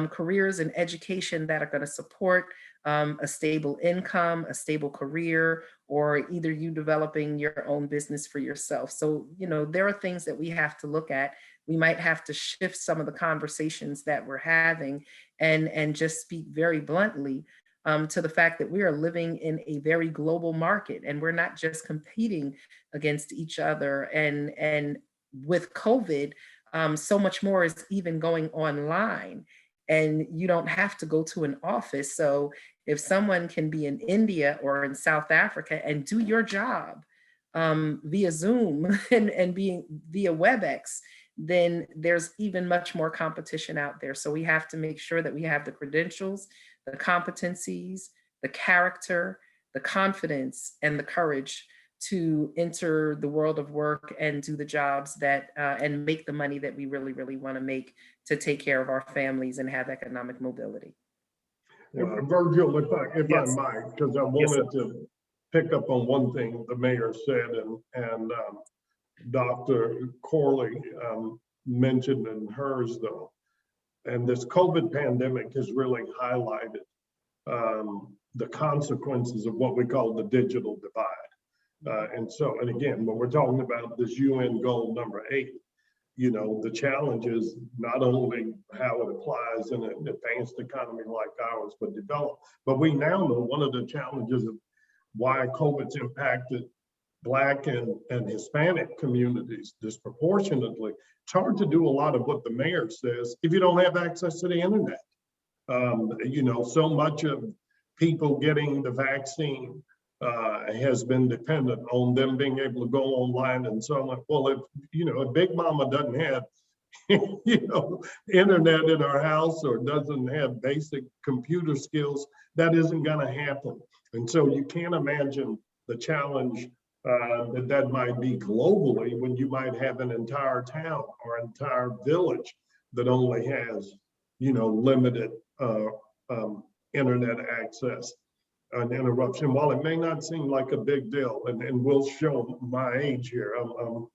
careers and education that are going to support a stable income, a stable career, or either you developing your own business for yourself. So, there are things that we have to look at. We might have to shift some of the conversations that we're having and just speak very bluntly to the fact that we are living in a very global market, and we're not just competing against each other. And with COVID, so much more is even going online, and you don't have to go to an office. So if someone can be in India or in South Africa and do your job via Zoom and being via WebEx, then there's even much more competition out there. So we have to make sure that we have the credentials, the competencies, the character, the confidence, and the courage to enter the world of work and do the jobs that and make the money that we really, really want to make to take care of our families and have economic mobility. Virgil, if Yes. I might, because I wanted to pick up on one thing the mayor said, and Dr. Corley mentioned in hers, though. And this COVID pandemic has really highlighted the consequences of what we call the digital divide. And again, when we're talking about this UN goal number 8, the challenge is not only how it applies in an advanced economy like ours, but we now know one of the challenges of why COVID's impacted Black and Hispanic communities disproportionately. It's hard to do a lot of what the mayor says if you don't have access to the internet. So much of people getting the vaccine has been dependent on them being able to go online and so on. Well, if Big Mama doesn't have, internet in our house or doesn't have basic computer skills, that isn't going to happen. And so you can't imagine the challenge that might be globally when you might have an entire town or entire village that only has, limited internet access. An interruption, while it may not seem like a big deal, and will show my age here, I'm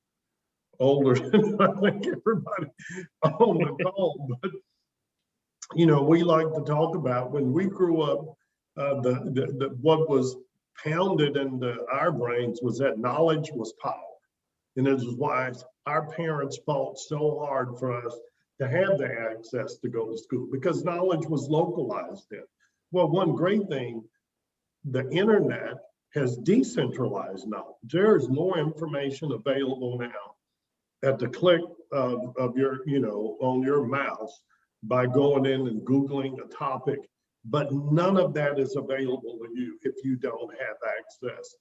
older than I think everybody on the call, but we like to talk about when we grew up, what was pounded into our brains was that knowledge was power. And this is why our parents fought so hard for us to have the access to go to school because knowledge was localized then. Well, one great thing, the internet has decentralized knowledge. There's more information available now at the click of your, on your mouse by going in and Googling a topic, but none of that is available to you if you don't have access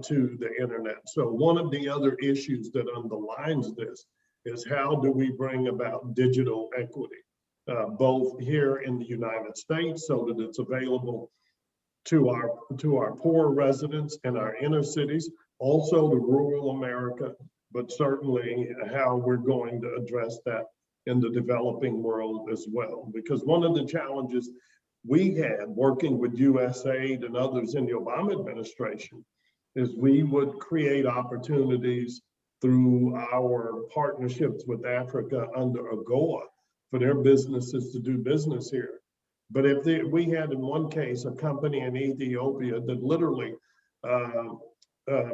to the internet. So one of the other issues that underlines this is how do we bring about digital equity, both here in the United States so that it's available to our poor residents in our inner cities, also to rural America, but certainly how we're going to address that in the developing world as well. Because one of the challenges we had working with USAID and others in the Obama administration is we would create opportunities through our partnerships with Africa under AGOA for their businesses to do business here. But if we had in one case a company in Ethiopia that literally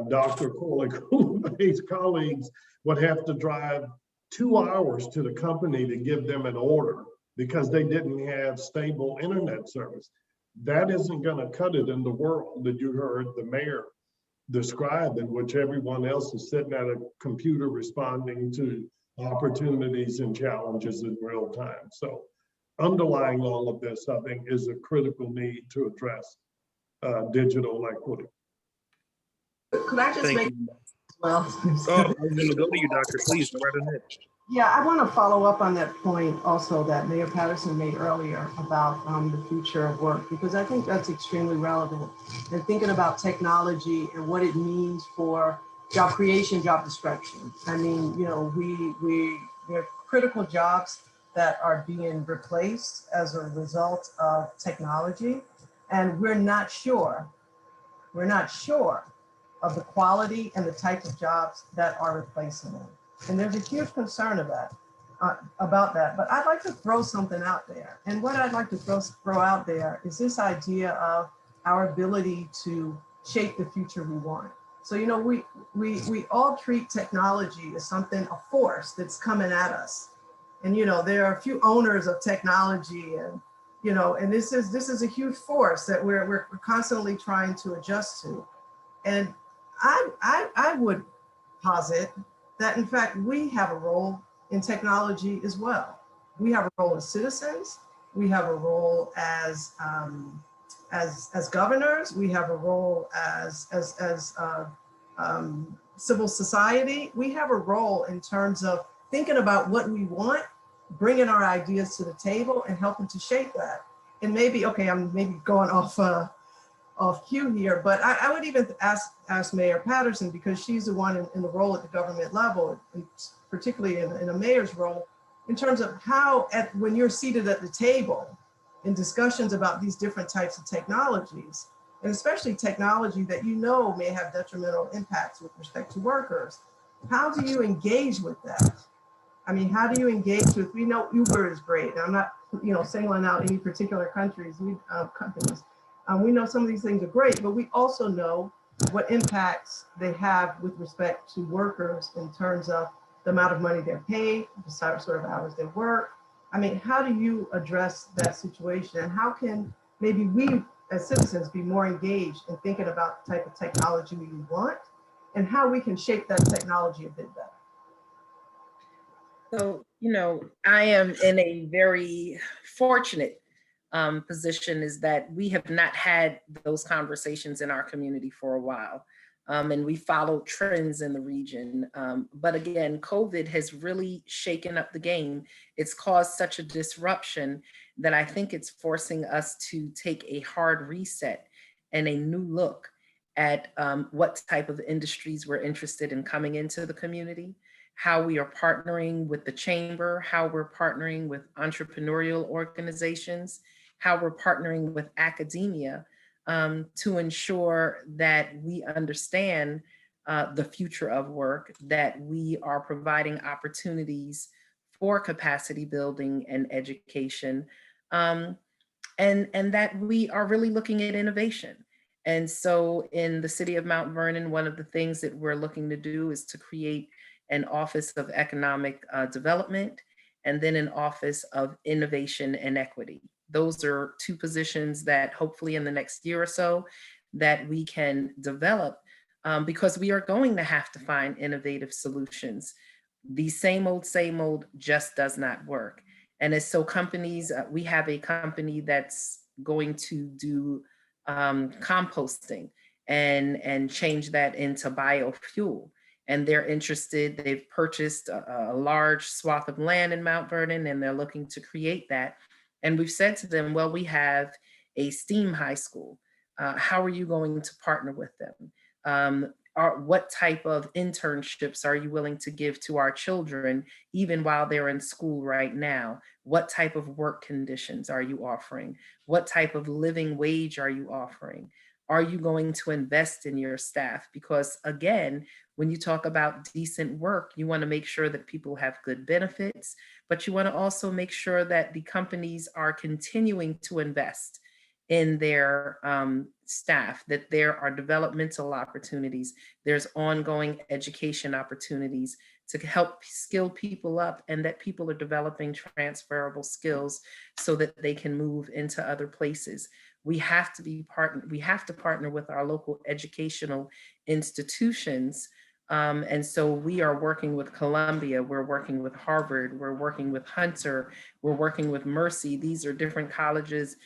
Dr. Corley-Coulibaly's colleagues would have to drive 2 hours to the company to give them an order because they didn't have stable internet service. That isn't going to cut it in the world that you heard the mayor describe, in which everyone else is sitting at a computer responding to opportunities and challenges in real time. So underlying all of this, I think, is a critical need to address digital equity. Could I just Thank make, you. well, Oh, I'm going to go to you, Doctor. Please go right ahead. yeah, I want to follow up on that point also that Mayor Patterson made earlier about the future of work, because I think that's extremely relevant. And thinking about technology and what it means for job creation, job destruction. I mean, there are critical jobs that are being replaced as a result of technology, and we're not sure of the quality and the type of jobs that are replacing them. And there's a huge concern about that. But I'd like to throw something out there. And what I'd like to throw out there is this idea of our ability to shape the future we want. So, we all treat technology as something, a force that's coming at us. And, there are a few owners of technology and, and this is a huge force that we're constantly trying to adjust to. And I would posit that, in fact, we have a role in technology as well. We have a role as citizens. We have a role as governors. We have a role as civil society. We have a role in terms of thinking about what we want, bringing our ideas to the table and helping to shape that. And maybe, okay, I'm maybe going off cue here, but I would even ask Mayor Patterson, because she's the one in the role at the government level, and particularly in a mayor's role, in terms of how, when you're seated at the table in discussions about these different types of technologies, and especially technology that may have detrimental impacts with respect to workers, how do you engage with that? I mean, how do you engage with, we know Uber is great, and I'm not singling out any particular companies. We know some of these things are great, but we also know what impacts they have with respect to workers in terms of the amount of money they're paid, the sort of hours they work. I mean, how do you address that situation? And how can maybe we as citizens be more engaged in thinking about the type of technology we want and how we can shape that technology a bit better? So, I am in a very fortunate position, is that we have not had those conversations in our community for a while. And we follow trends in the region. But again, COVID has really shaken up the game. It's caused such a disruption that I think it's forcing us to take a hard reset and a new look at what type of industries we're interested in coming into the community, how we are partnering with the chamber, how we're partnering with entrepreneurial organizations, how we're partnering with academia to ensure that we understand the future of work, that we are providing opportunities for capacity building and education, and that we are really looking at innovation. And so in the city of Mount Vernon, one of the things that we're looking to do is to create an Office of Economic Development and then an Office of Innovation and Equity. Those are two positions that hopefully in the next year or so that we can develop, because we are going to have to find innovative solutions. The same old just does not work. And as so companies, we have a company that's going to do composting and change that into biofuel. And they're interested, they've purchased a large swath of land in Mount Vernon, and they're looking to create that. And we've said to them, well, we have a STEAM high school. How are you going to partner with them? What type of internships are you willing to give to our children, even while they're in school right now? What type of work conditions are you offering? What type of living wage are you offering? Are you going to invest in your staff? Because again, when you talk about decent work, you want to make sure that people have good benefits, but you want to also make sure that the companies are continuing to invest in their staff, that there are developmental opportunities, there's ongoing education opportunities to help skill people up, and that people are developing transferable skills so that they can move into other places. We have to partner with our local educational institutions. And so we are working with Columbia, we're working with Harvard, we're working with Hunter, we're working with Mercy. These are different colleges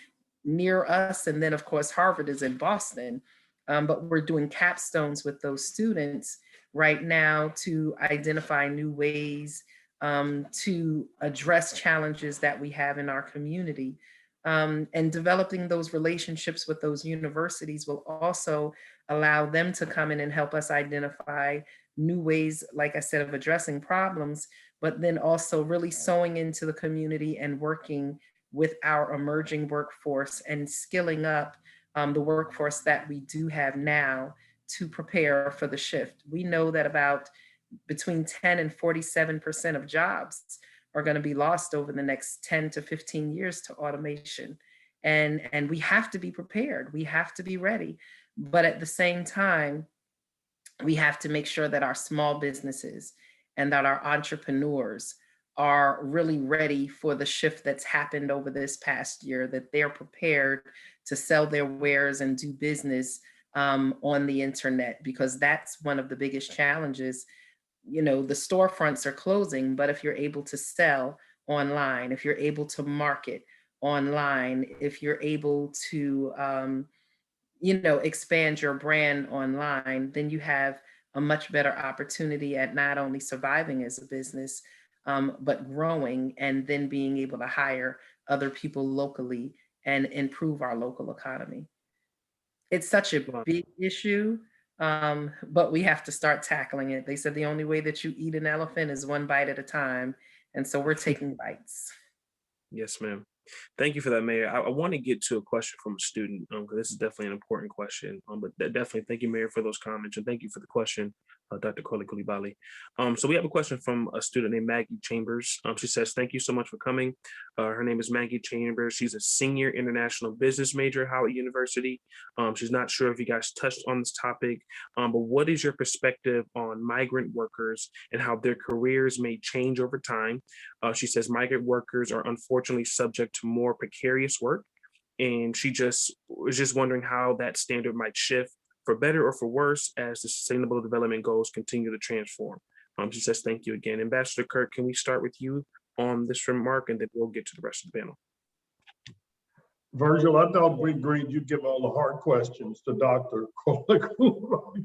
near us. And then of course, Harvard is in Boston, but we're doing capstones with those students right now to identify new ways to address challenges that we have in our community. And developing those relationships with those universities will also allow them to come in and help us identify new ways, like I said, of addressing problems, but then also really sewing into the community and working with our emerging workforce and skilling up the workforce that we do have now to prepare for the shift. We know that about between 10 and 47% of jobs are going to be lost over the next 10 to 15 years to automation. And we have to be prepared. We have to be ready. But at the same time, we have to make sure that our small businesses and that our entrepreneurs are really ready for the shift that's happened over this past year, that they're prepared to sell their wares and do business on the internet, because that's one of the biggest challenges. You know, the storefronts are closing, but if you're able to sell online, if you're able to market online, if you're able to, expand your brand online, then you have a much better opportunity at not only surviving as a business, but growing, and then being able to hire other people locally and improve our local economy. It's such a big issue, but we have to start tackling it. They said the only way that you eat an elephant is one bite at a time. And so we're taking bites. Yes, ma'am. Thank you for that, Mayor. I want to get to a question from a student, because this is definitely an important question. But definitely thank you, Mayor, for those comments, and thank you for the question, Dr. Corley-Coulibaly. So we have a question from a student named Maggie Chambers. She says, thank you so much for coming. Her name is Maggie Chambers. She's a senior international business major at Howard University. She's not sure if you guys touched on this topic, but what is your perspective on migrant workers and how their careers may change over time? She says migrant workers are unfortunately subject to more precarious work, and she was just wondering how that standard might shift for better or for worse as the Sustainable Development Goals continue to transform. She says, thank you again. Ambassador Kirk, can we start with you on this remark, and then we'll get to the rest of the panel. Virgil, I thought we agreed you'd give all the hard questions to Dr. Corley-Coulibaly.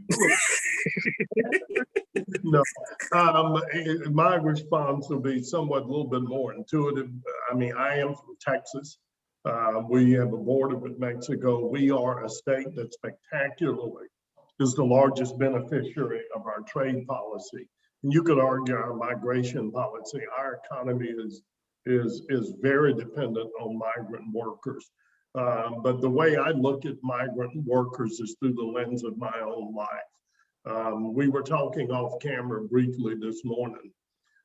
No, my response will be somewhat a little bit more intuitive. I mean, I am from Texas. We have a border with Mexico. We are a state that spectacularly is the largest beneficiary of our trade policy. And you could argue our migration policy. Our economy is very dependent on migrant workers. But the way I look at migrant workers is through the lens of my own life. We were talking off camera briefly this morning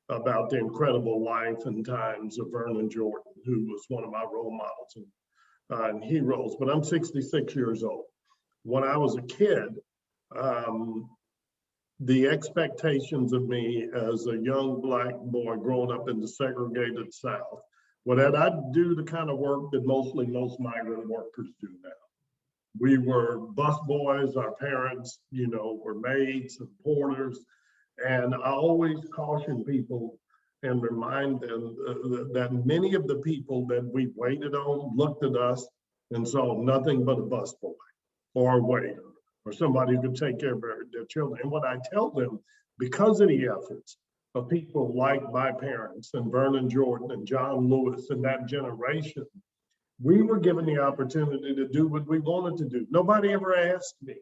about the incredible life and times of Vernon Jordan, who was one of my role models and heroes. But I'm 66 years old. When I was a kid, the expectations of me as a young Black boy growing up in the segregated South, well, that I'd do the kind of work that most migrant workers do now. We were bus boys, our parents, were maids and porters. And I always caution people and remind them that many of the people that we waited on looked at us and saw nothing but a bus boy or a waiter or somebody who could take care of their children. And what I tell them, because of the efforts of people like my parents and Vernon Jordan and John Lewis and that generation, we were given the opportunity to do what we wanted to do. Nobody ever asked me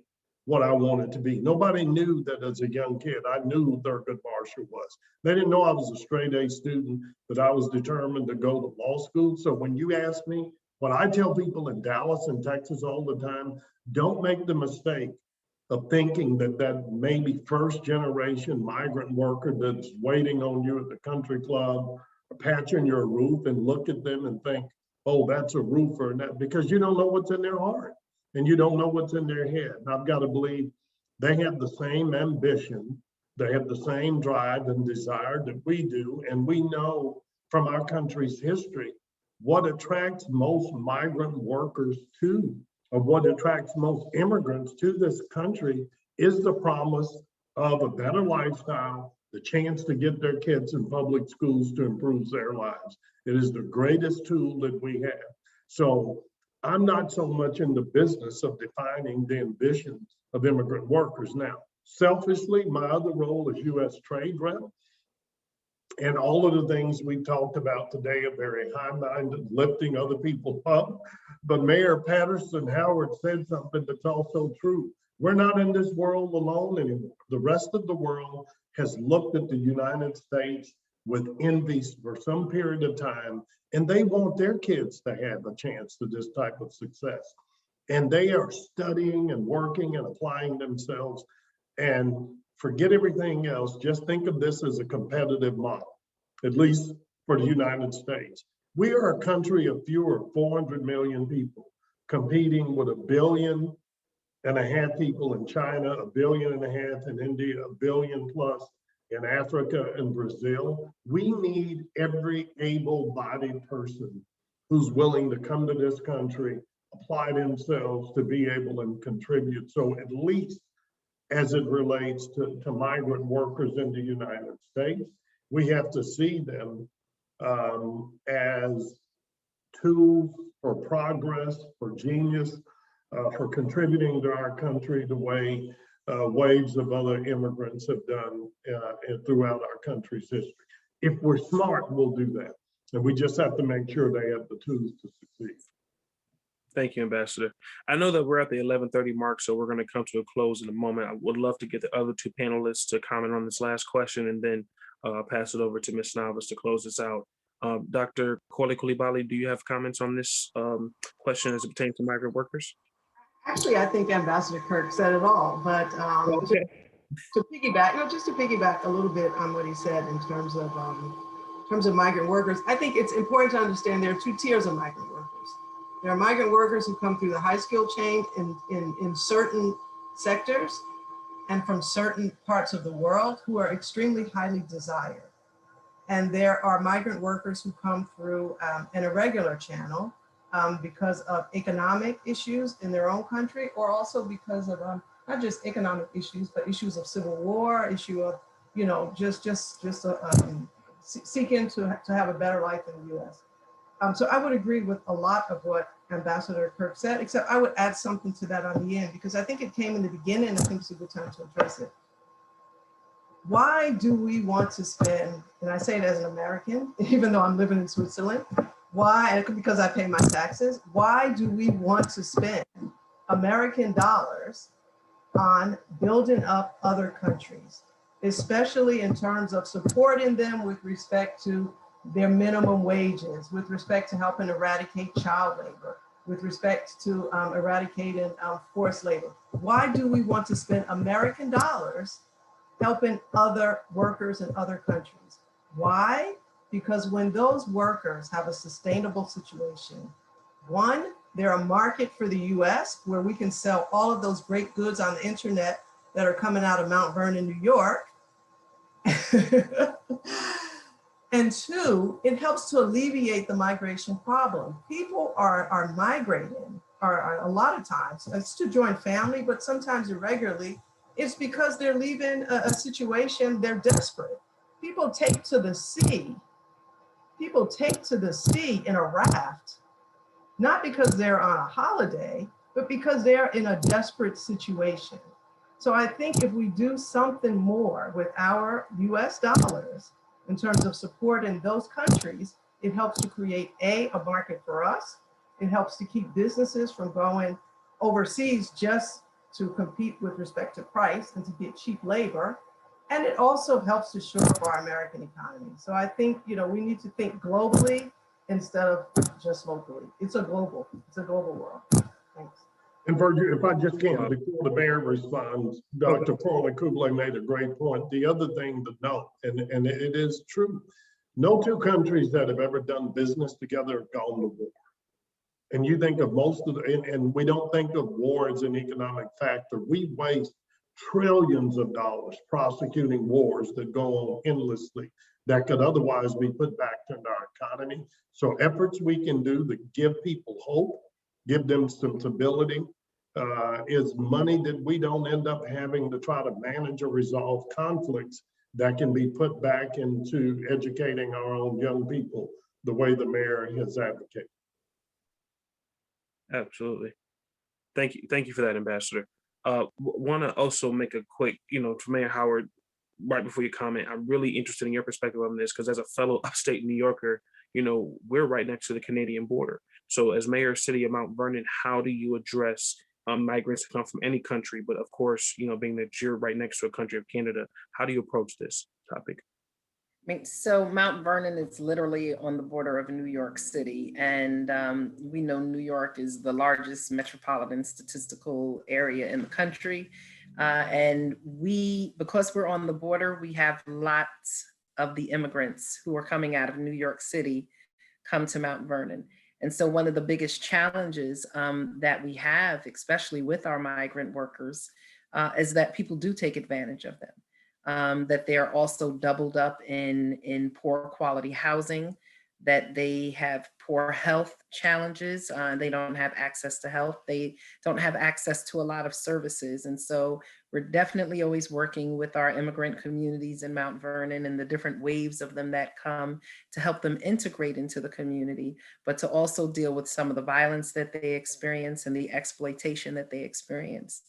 what I wanted to be. Nobody knew that as a young kid, I knew who Thurgood Marshall was. They didn't know I was a straight A student, that I was determined to go to law school. So when you ask me, what I tell people in Dallas and Texas all the time, don't make the mistake of thinking that maybe first generation migrant worker that's waiting on you at the country club or patching your roof and look at them and think, oh, that's a roofer, and that, because you don't know what's in their heart and you don't know what's in their head. And I've got to believe they have the same ambition, they have the same drive and desire that we do. And we know from our country's history, what attracts most migrant workers to, or what attracts most immigrants to this country, is the promise of a better lifestyle, the chance to get their kids in public schools to improve their lives. It is the greatest tool that we have. So I'm not so much in the business of defining the ambitions of immigrant workers. Now, selfishly, my other role as U.S. trade rep, and all of the things we talked about today are very high-minded, lifting other people up. But Mayor Patterson-Howard said something that's also true. We're not in this world alone anymore. The rest of the world has looked at the United States with envy for some period of time, and they want their kids to have a chance to this type of success. And they are studying and working and applying themselves. And forget everything else, just think of this as a competitive model, at least for the United States. We are a country of fewer 400 million people competing with 1.5 billion people in China, 1.5 billion in India, 1 billion plus in Africa and Brazil. We need every able-bodied person who's willing to come to this country, apply themselves to be able to contribute. So at least as it relates to migrant workers in the United States, we have to see them as tools for progress, for genius, for contributing to our country the way waves of other immigrants have done throughout our country's history. If we're smart, we'll do that. And we just have to make sure they have the tools to succeed. Thank you, Ambassador. I know that we're at the 11:30 mark, so we're going to come to a close in a moment. I would love to get the other two panelists to comment on this last question, and then pass it over to Ms. Navas to close this out. Dr. Corley-Coulibaly, do you have comments on this question as it pertains to migrant workers? Actually, I think Ambassador Kirk said it all, but Okay. to piggyback, just to piggyback a little bit on what he said in terms of migrant workers, I think it's important to understand there are two tiers of migrant workers. There are migrant workers who come through the high skill chain in certain sectors and from certain parts of the world who are extremely highly desired. And there are migrant workers who come through an irregular channel because of economic issues in their own country, or also because of not just economic issues, but issues of civil war, issue of, seeking to have a better life in the US. So I would agree with a lot of what Ambassador Kirk said, except I would add something to that on the end, because I think it came in the beginning, and I think it's a good time to address it. Why do we want to spend, and I say it as an American, even though I'm living in Switzerland, why, because I pay my taxes, why do we want to spend American dollars on building up other countries, especially in terms of supporting them with respect to their minimum wages, with respect to helping eradicate child labor, with respect to eradicating forced labor? Why do we want to spend American dollars helping other workers in other countries? Why? Because when those workers have a sustainable situation, one, they're a market for the US where we can sell all of those great goods on the internet that are coming out of Mount Vernon, New York. And two, it helps to alleviate the migration problem. People are migrating, are a lot of times, it's to join family, but sometimes irregularly. It's because they're leaving a situation, they're desperate. People take to the sea. People take to the sea in a raft, not because they're on a holiday, but because they're in a desperate situation. So I think if we do something more with our US dollars in terms of supporting those countries, it helps to create a market for us. It helps to keep businesses from going overseas just to compete with respect to price and to get cheap labor. And it also helps to shore up our American economy. So I think, we need to think globally instead of just locally. It's a global world. Thanks. And Virgil, if I just can, before the mayor responds, Dr. Corley-Coulibaly made a great point. The other thing to note, and it is true, no two countries that have ever done business together have gone to war. And you think of most of and we don't think of war as an economic factor. We waste trillions of dollars prosecuting wars that go on endlessly that could otherwise be put back into our economy. So efforts we can do to give people hope, give them some stability, is money that we don't end up having to try to manage or resolve conflicts that can be put back into educating our own young people the way the mayor has advocated. Absolutely. Thank you for that, Ambassador. Want to also make a quick, to Mayor Howard, right before you comment, I'm really interested in your perspective on this, because as a fellow upstate New Yorker, we're right next to the Canadian border. So as mayor of city of Mount Vernon, how do you address migrants who come from any country, but of course, being that you're right next to a country of Canada, how do you approach this topic? So Mount Vernon is literally on the border of New York City. And we know New York is the largest metropolitan statistical area in the country. And because we're on the border, we have lots of the immigrants who are coming out of New York City come to Mount Vernon. And so one of the biggest challenges that we have, especially with our migrant workers, is that people do take advantage of them, that they are also doubled up in poor quality housing, that they have poor health challenges. They don't have access to health. They don't have access to a lot of services. And so we're definitely always working with our immigrant communities in Mount Vernon and the different waves of them that come to help them integrate into the community, but to also deal with some of the violence that they experience and the exploitation that they experience.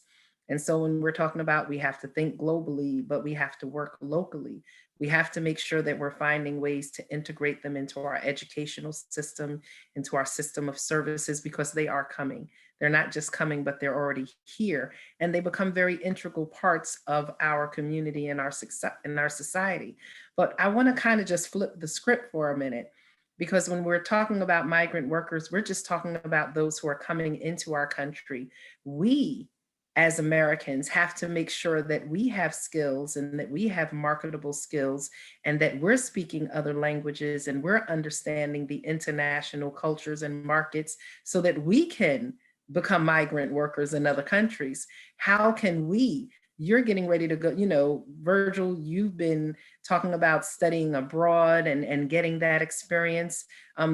And so when we're talking about, we have to think globally, but we have to work locally. We have to make sure that we're finding ways to integrate them into our educational system, into our system of services, because they are coming. They're not just coming, but they're already here. And they become very integral parts of our community and our society. But I want to kind of just flip the script for a minute, because when we're talking about migrant workers, we're just talking about those who are coming into our country. We, as Americans, have to make sure that we have skills and that we have marketable skills and that we're speaking other languages and we're understanding the international cultures and markets so that we can become migrant workers in other countries. How can we? You're getting ready to go, Virgil, you've been talking about studying abroad and getting that experience.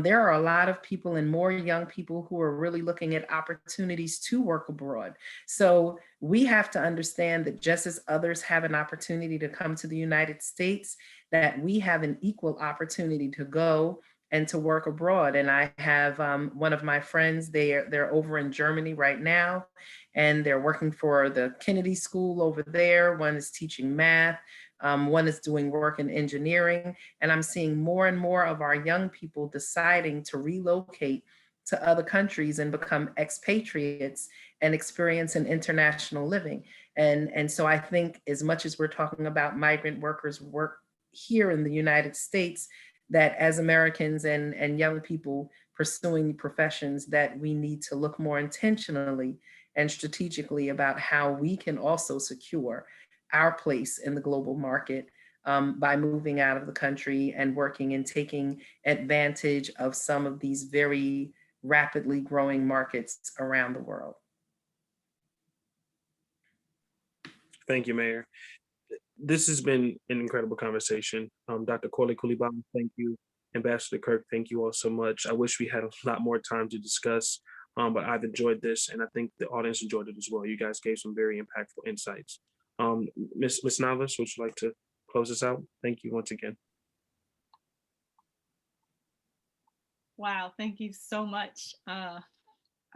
There are a lot of people and more young people who are really looking at opportunities to work abroad. So we have to understand that just as others have an opportunity to come to the United States, that we have an equal opportunity to go and to work abroad. And I have one of my friends, they're over in Germany right now, and they're working for the Kennedy School over there. One is teaching math, one is doing work in engineering. And I'm seeing more and more of our young people deciding to relocate to other countries and become expatriates and experience an international living. And so I think as much as we're talking about migrant workers work here in the United States, that as Americans and young people pursuing professions, that we need to look more intentionally and strategically about how we can also secure our place in the global market by moving out of the country and working and taking advantage of some of these very rapidly growing markets around the world. Thank you, Mayor. This has been an incredible conversation. Dr. Corley-Coulibaly, thank you. Ambassador Kirk, thank you all so much. I wish we had a lot more time to discuss, but I've enjoyed this, and I think the audience enjoyed it as well. You guys gave some very impactful insights. Ms. Navas, would you like to close us out? Thank you once again. Wow, thank you so much.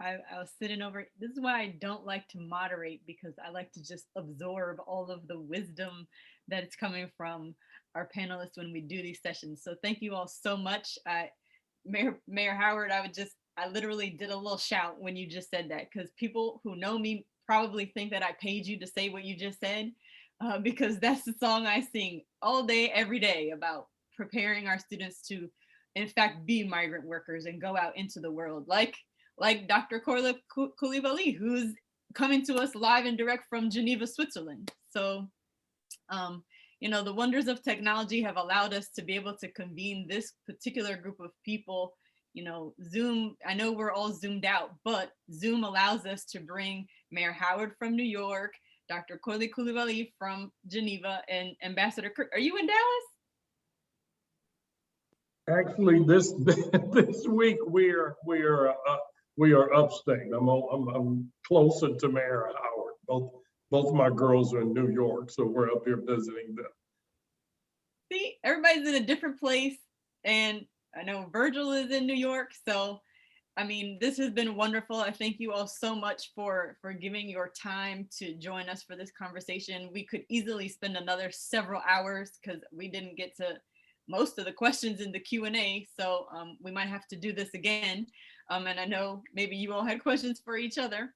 I was sitting over, this is why I don't like to moderate, because I like to just absorb all of the wisdom that is coming from our panelists when we do these sessions. So thank you all so much. Mayor Howard, I literally did a little shout when you just said that, because people who know me probably think that I paid you to say what you just said, because that's the song I sing all day, every day, about preparing our students to, in fact, be migrant workers and go out into the world, like Dr. Corley-Coulibaly, who's coming to us live and direct from Geneva, Switzerland. So, you know, the wonders of technology have allowed us to be able to convene this particular group of people. You know, Zoom, I know we're all zoomed out, but Zoom allows us to bring Mayor Howard from New York, Dr. Corley-Coulibaly from Geneva, and Ambassador Kirk. Are you in Dallas? Actually, this week we are upstate. I'm closer to Mayor Howard. Both my girls are in New York, so we're up here visiting them. See, everybody's in a different place, and I know Virgil is in New York. So, I mean, this has been wonderful. I thank you all so much for giving your time to join us for this conversation. We could easily spend another several hours because we didn't get to most of the questions in the Q&A. So we might have to do this again. And I know maybe you all had questions for each other,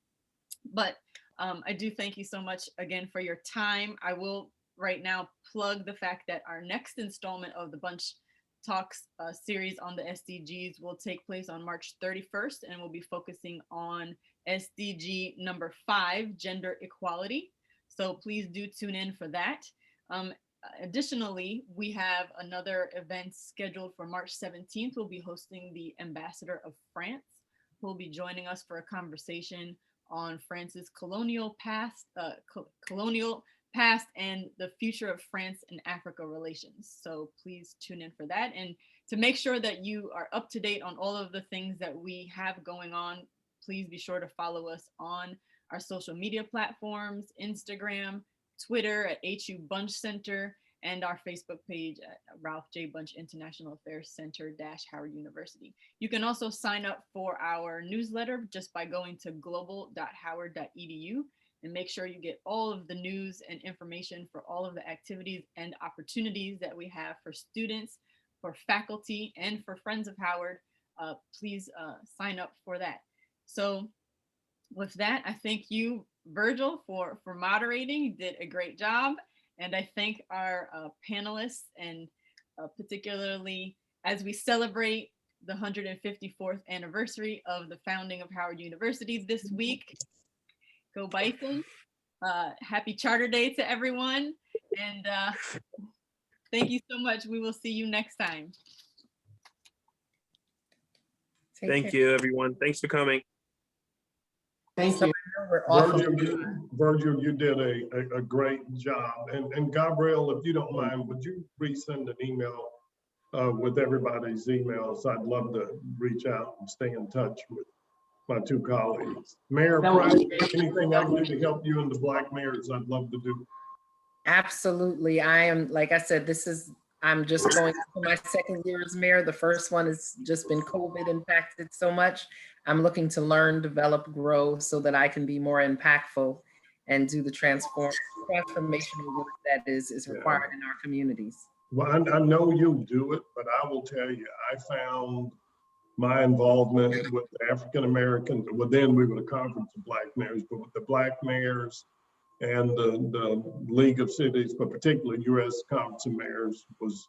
but I do thank you so much again for your time. I will right now plug the fact that our next installment of the Bunche Talks series on the SDGs will take place on March 31st, and we'll be focusing on SDG number 5, gender equality. So please do tune in for that. Additionally, we have another event scheduled for March 17th. We'll be hosting the Ambassador of France, who will be joining us for a conversation on France's colonial past and the future of France and Africa relations. So please tune in for that. And to make sure that you are up to date on all of the things that we have going on, please be sure to follow us on our social media platforms, Instagram, Twitter at HU Bunche Center, and our Facebook page at Ralph J. Bunche International Affairs Center -- Howard University. You can also sign up for our newsletter just by going to global.howard.edu, and make sure you get all of the news and information for all of the activities and opportunities that we have for students, for faculty, and for Friends of Howard. Please sign up for that. So with that, I thank you, Virgil, for moderating. You did a great job. And I thank our panelists, and particularly as we celebrate the 154th anniversary of the founding of Howard University this week. Go Bison. Happy Charter Day to everyone. And thank you so much. We will see you next time. Thank you, everyone. Thanks for coming. Thank you. Virgil, you did a great job. And Gabrielle, if you don't mind, would you resend an email with everybody's emails? I'd love to reach out and stay in touch with my two colleagues. Mayor Price, anything I can do to help you and the Black mayors, I'd love to do. Absolutely. I am, like I said, I'm just going to my second year as mayor. The first one has just been COVID impacted so much. I'm looking to learn, develop, grow so that I can be more impactful and do the transformational work that is required in our communities. Well, I know you do it, but I will tell you, I found my involvement with the African American, well, then we were the Conference of Black Mayors, but with the Black Mayors and the League of Cities, but particularly U.S. Conference of Mayors, was